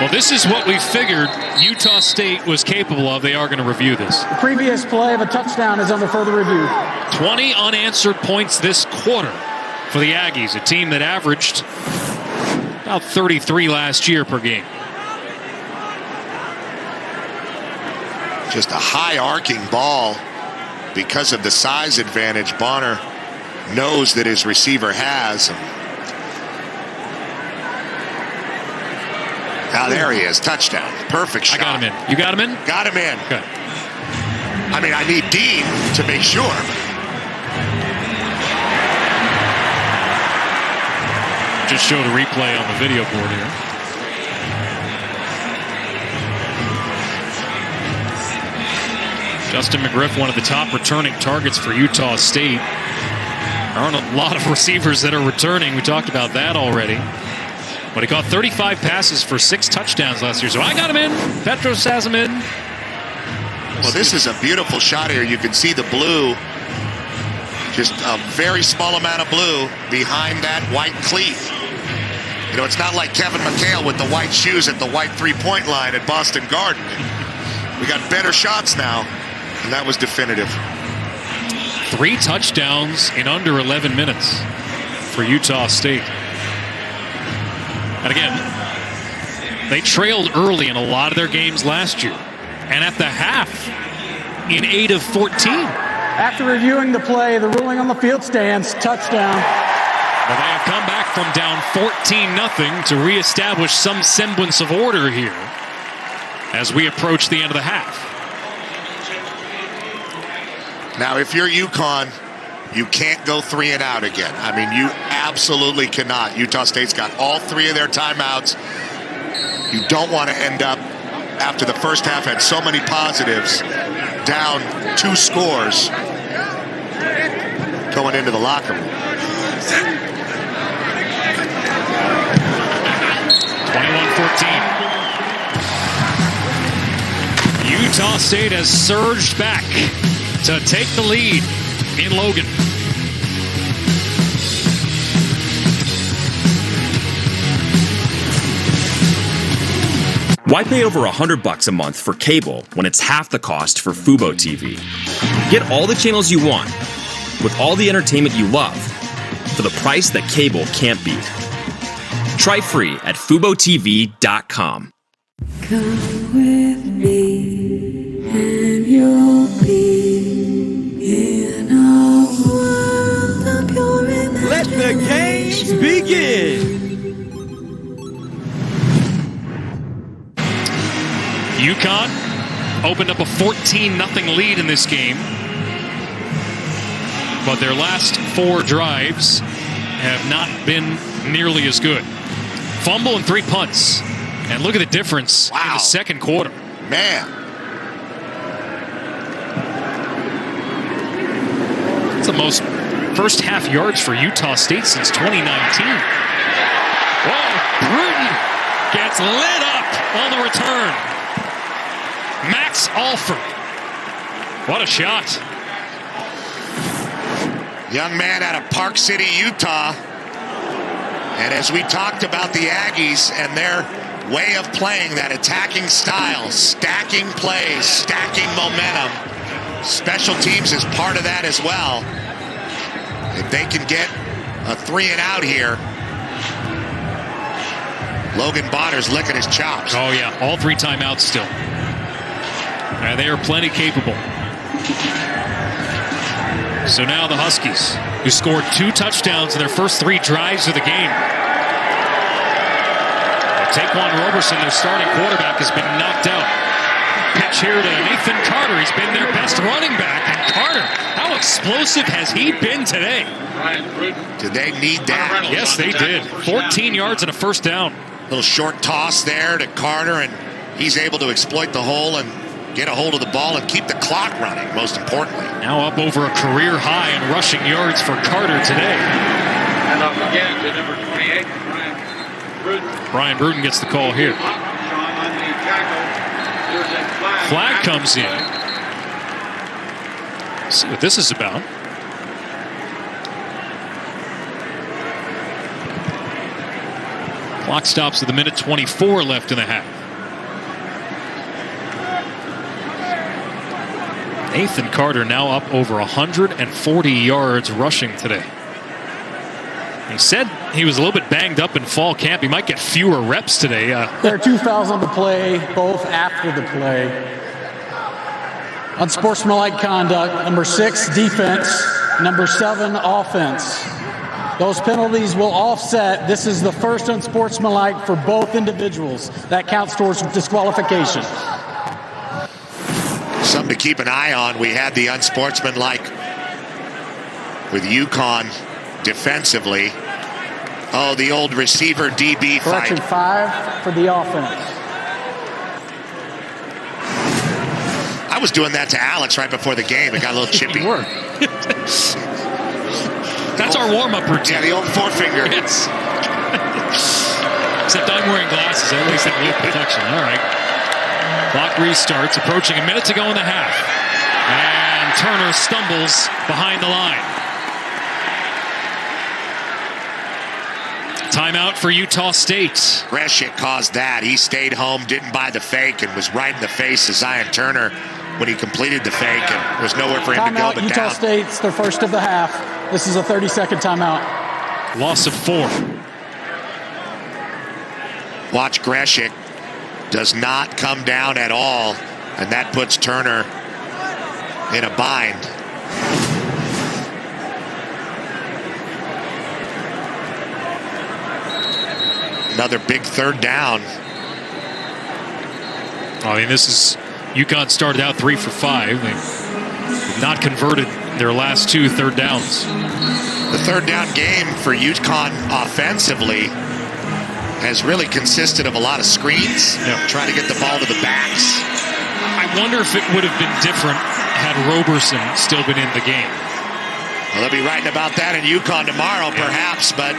Well, this is what we figured Utah State was capable of. They are going to review this. The previous play of a touchdown is under further review. 20 unanswered points this quarter for the Aggies, a team that averaged about 33 last year per game. Just a high arcing ball because of the size advantage Bonner knows that his receiver has. Now there he is, touchdown, perfect shot. I got him in. You got him in? Got him in. Good. I mean, I need Dean to make sure. Just show the replay on the video board here. Justin McGriff, one of the top returning targets for Utah State. There aren't a lot of receivers that are returning. We talked about that already. But he caught 35 passes for 6 touchdowns last year. So I got him in. Petros has him in. Well, this is a beautiful shot here. You can see the blue. Just a very small amount of blue behind that white cleat. You know, it's not like Kevin McHale with the white shoes at the white three-point line at Boston Garden. We got better shots now, and that was definitive. 3 touchdowns in under 11 minutes for Utah State. And again, they trailed early in a lot of their games last year. And at the half, in 8 of 14. After reviewing the play, the ruling on the field stands, touchdown. Well, they have come back from down 14-0 to reestablish some semblance of order here as we approach the end of the half. Now, if you're UConn, you can't go 3 and out again. I mean, you absolutely cannot. Utah State's got all 3 of their timeouts. You don't want to end up, after the first half had so many positives, down 2 scores going into the locker room. 21-14. Utah State has surged back to take the lead in Logan. Why pay over $100 a month for cable when it's half the cost for Fubo TV? Get all the channels you want with all the entertainment you love for the price that cable can't beat. Try free at FuboTV.com. Come with me, and you'll be in a world of pure imagination. Let the games begin. UConn opened up a 14-0 lead in this game, but their last 4 drives have not been nearly as good. Fumble and 3 punts. And look at the difference in the second quarter. Man. It's the most first half yards for Utah State since 2019. Whoa, Bruton gets lit up on the return. Max Alford. What a shot. Young man out of Park City, Utah. And as we talked about the Aggies and their way of playing, that attacking style, stacking plays, stacking momentum, special teams is part of that as well. If they can get a 3 and out here, Logan Bonner's licking his chops. Oh yeah, all 3 timeouts still. And they are plenty capable. So now the Huskies, who scored 2 touchdowns in their first 3 drives of the game. Taquan Roberson, their starting quarterback, has been knocked out. Pitch here to Nathan Carter. He's been their best running back. And Carter, how explosive has he been today? Did they need that? Yes, they did. 14 yards and a first down. Little short toss there to Carter, and he's able to exploit the hole and get a hold of the ball and keep the clock running, most importantly. Now up over a career high in rushing yards for Carter today. And up again to number 28, Brian Bruton gets the call here. Flag comes in. Let's see what this is about. Clock stops with a minute 24 left in the half. Nathan Carter now up over 140 yards rushing today. He said he was a little bit banged up in fall camp. He might get fewer reps today. There are 2 fouls on the play, both after the play. Unsportsmanlike conduct, number 6, defense, number 7, offense. Those penalties will offset. This is the first unsportsmanlike for both individuals. That counts towards disqualification. Something to keep an eye on. We had the unsportsmanlike with UConn defensively. Oh, the old receiver DB fight. Correction, 5 for the offense. I was doing that to Alex right before the game. It got a little chippy. You were. That's our warm-up routine. Yeah, the old forefinger. Yes. Except I'm wearing glasses. At least I have protection. All right. Clock restarts. Approaching a minute to go in the half. And Turner stumbles behind the line. Timeout for Utah State. Greshik caused that. He stayed home, didn't buy the fake, and was right in the face of Zion Turner when he completed the fake, and there was nowhere for him to go but Utah down. State's their first of the half. This is a 30-second timeout. Loss of 4. Watch Greshik. Does not come down at all, and that puts Turner in a bind. Another big 3rd down. I mean, this is UConn started out 3 for 5. They've not converted their last 2 third downs. The 3rd down game for UConn offensively has really consisted of a lot of screens, trying to get the ball to the backs. I wonder if it would have been different had Roberson still been in the game. Well, they'll be writing about that in UConn tomorrow, perhaps, but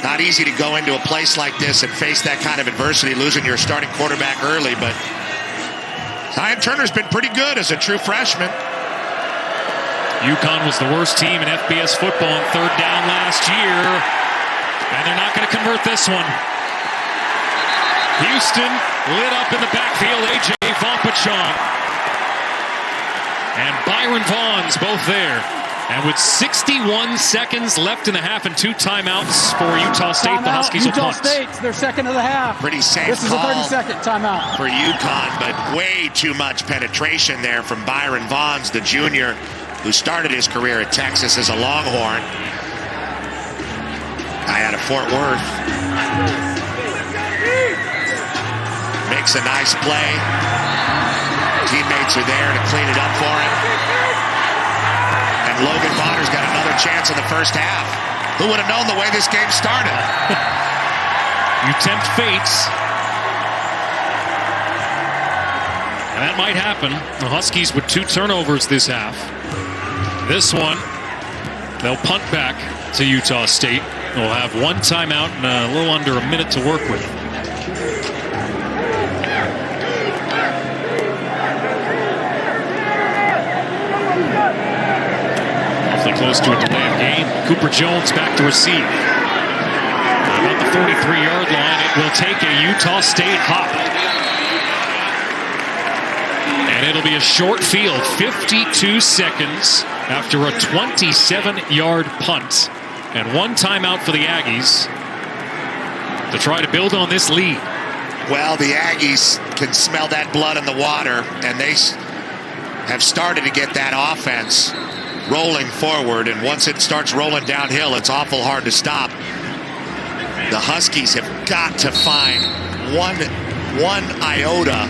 not easy to go into a place like this and face that kind of adversity, losing your starting quarterback early, but Zion Turner's been pretty good as a true freshman. UConn was the worst team in FBS football on 3rd down last year, and they're not going to convert this one. Houston lit up in the backfield. A.J. Vaughn and Byron Vaughn's both there. And with 61 seconds left in the half and 2 timeouts for Utah State, the Huskies will punt. Utah State's their second of the half. Pretty safe This is a call 30-second timeout. for UConn, but way too much penetration there from Byron Vaughns, the junior, who started his career at Texas as a Longhorn. Guy out of Fort Worth. Makes a nice play. Teammates are there to clean it up for him. And Logan Bonner's got another chance in the first half. Who would have known the way this game started? You tempt fates. And that might happen. The Huskies with 2 turnovers this half. This one, they'll punt back to Utah State. They'll have 1 timeout and a little under a minute to work with. Awfully close to a delay of game. Cooper Jones back to receive. About the 43-yard line, it will take a Utah State hop. And it'll be a short field, 52 seconds after a 27-yard punt. And 1 timeout for the Aggies to try to build on this lead. Well, the Aggies can smell that blood in the water, and they have started to get that offense rolling forward. And once it starts rolling downhill, it's awful hard to stop. The Huskies have got to find one iota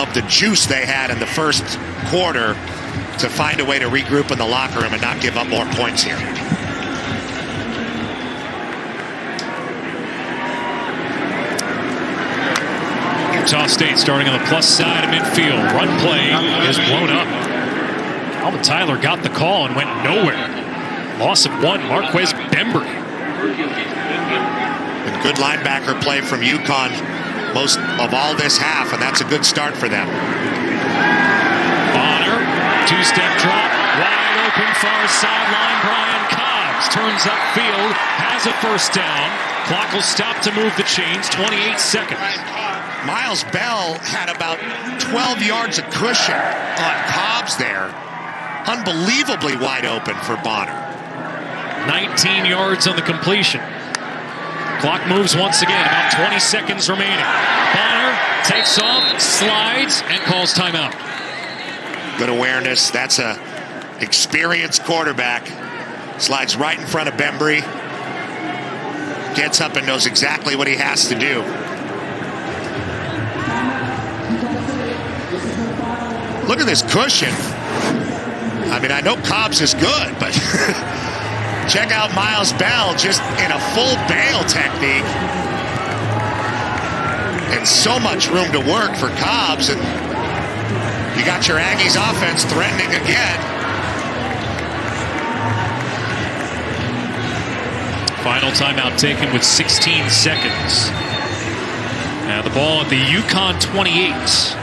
of the juice they had in the first quarter to find a way to regroup in the locker room and not give up more points here. Utah State starting on the plus side of midfield. Run play is blown up. Calvin Tyler got the call and went nowhere. Loss of 1, Marquez Bembry. And good linebacker play from UConn most of all this half, and that's a good start for them. Bonner, 2-step drop, wide open far sideline. Brian Cobbs turns upfield, has a first down. Clock will stop to move the chains, 28 seconds. Miles Bell had about 12 yards of cushion on Cobbs there. Unbelievably wide open for Bonner. 19 yards on the completion. Clock moves once again, about 20 seconds remaining. Bonner takes off, slides, and calls timeout. Good awareness. That's a experienced quarterback. Slides right in front of Bembry. Gets up and knows exactly what he has to do. Look at this cushion. I mean, I know Cobbs is good, but check out Miles Bell just in a full bail technique. And so much room to work for Cobbs. And you got your Aggies offense threatening again. Final timeout taken with 16 seconds. Now the ball at the UConn 28.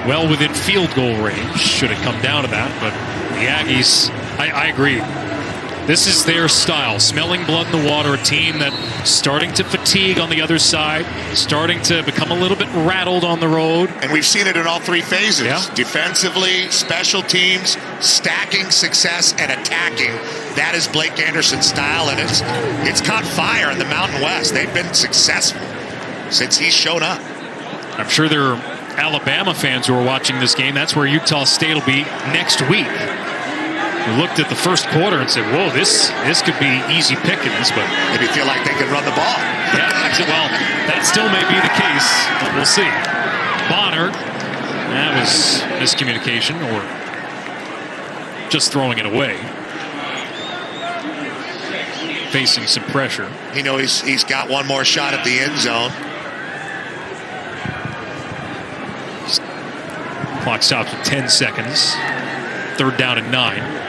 Well within field goal range, should it come down to that. But the Aggies, I agree. This is their style, smelling blood in the water, a team that's starting to fatigue on the other side, starting to become a little bit rattled on the road. And we've seen it in all 3 phases. Yeah. Defensively, special teams, stacking success, and attacking. That is Blake Anderson's style, and it's caught fire in the Mountain West. They've been successful since he's shown up. I'm sure there are Alabama fans who are watching this game. That's where Utah State will be next week. We looked at the first quarter and said, whoa, this could be easy pickings, but maybe feel like they can run the ball. Yeah, well, that still may be the case, but we'll see. Bonner, that was miscommunication or just throwing it away. Facing some pressure. You know, he's got one more shot at the end zone. Clock stops with 10 seconds. 3rd down and 9.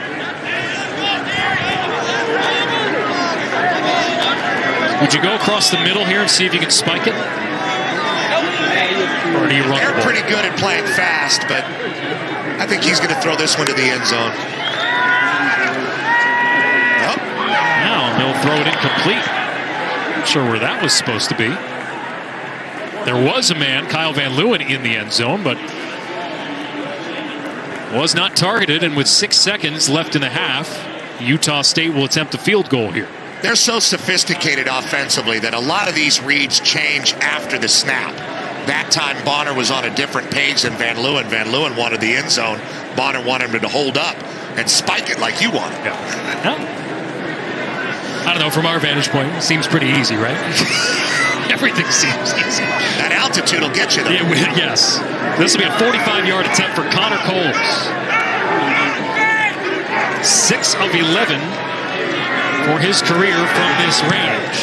Would you go across the middle here and see if you can spike it? Or do you run? They're pretty good at playing fast, but I think he's going to throw this one to the end zone. Oh. Now they'll throw it incomplete. Not sure where that was supposed to be. There was a man, Kyle Van Leeuwen, in the end zone, but was not targeted, and with 6 seconds left in the half, Utah State will attempt a field goal here. They're so sophisticated offensively that a lot of these reads change after the snap. That time, Bonner was on a different page than Van Leeuwen. Van Leeuwen wanted the end zone. Bonner wanted him to hold up and spike it like you wanted. Yeah. I don't know, from our vantage point, it seems pretty easy, right? Everything seems easy. That altitude will get you there. Yes. This will be a 45-yard attempt for Connor Coles. 6 of 11 for his career from this range.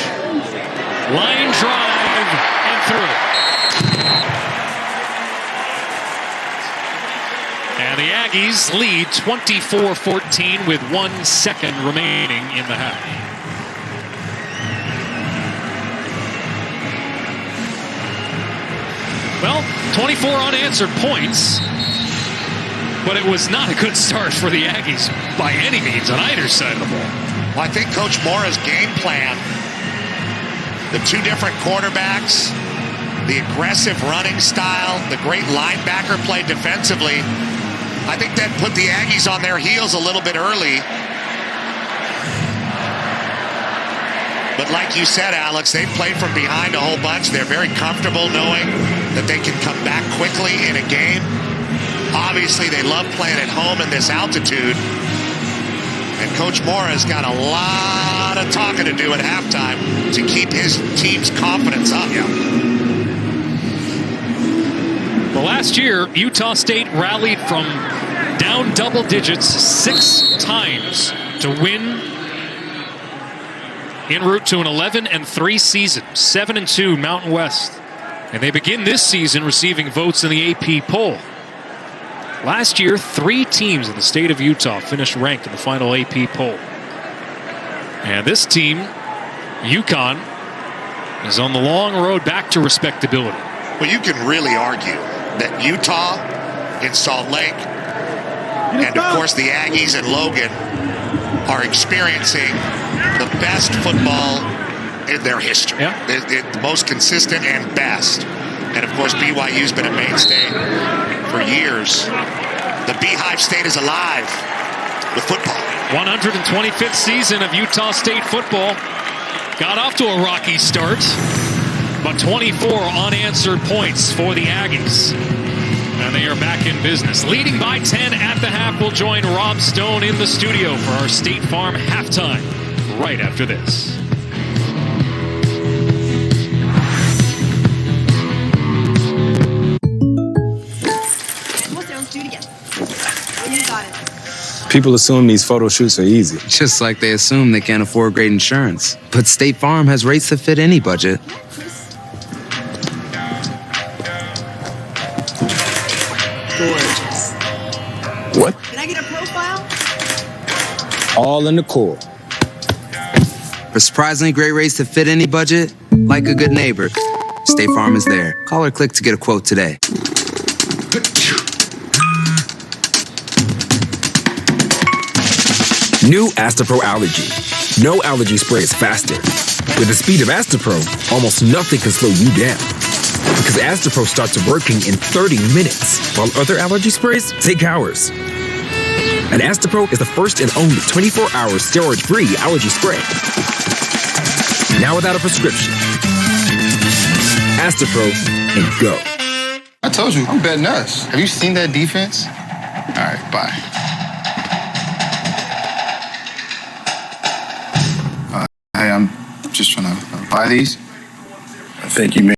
Line drive and through. And the Aggies lead 24-14 with 1 second remaining in the half. Well, 24 unanswered points, but it was not a good start for the Aggies by any means on either side of the ball. Well, I think Coach Mora's game plan, the 2 different quarterbacks, the aggressive running style, the great linebacker play defensively, I think that put the Aggies on their heels a little bit early. But like you said, Alex, they've played from behind a whole bunch. They're very comfortable knowing that they can come back quickly in a game. Obviously, they love playing at home in this altitude. And Coach Mora's got a lot of talking to do at halftime to keep his team's confidence up. Well, last year, Utah State rallied from down double digits 6 times to win en route to an 11-3 season, 7-2 Mountain West. And they begin this season receiving votes in the AP poll. Last year, 3 teams in the state of Utah finished ranked in the final AP poll. And this team, UConn, is on the long road back to respectability. Well, you can really argue that Utah in Salt Lake and, of course, the Aggies in Logan are experiencing the best football in their history. The most consistent and best. And, of course, BYU's been a mainstay for years. The Beehive State is alive with football. 125th season of Utah State football. Got off to a rocky start, but 24 unanswered points for the Aggies. And they are back in business. Leading by 10 at the half. We'll join Rob Stone in the studio for our State Farm halftime right after this. People assume these photo shoots are easy. Just like they assume they can't afford great insurance. But State Farm has rates that fit any budget. Gorgeous. What? Can I get a profile? All in the core. For surprisingly great rates that fit any budget, like a good neighbor, State Farm is there. Call or click to get a quote today. New Astapro Allergy. No allergy spray is faster. With the speed of Astapro, almost nothing can slow you down. Because Astapro starts working in 30 minutes, while other allergy sprays take hours. And Astapro is the first and only 24-hour steroid-free allergy spray. Now without a prescription. Astapro and go. I told you, I'm betting us. Have you seen that defense? All right, bye. Hey, I'm just trying to buy these. I think you may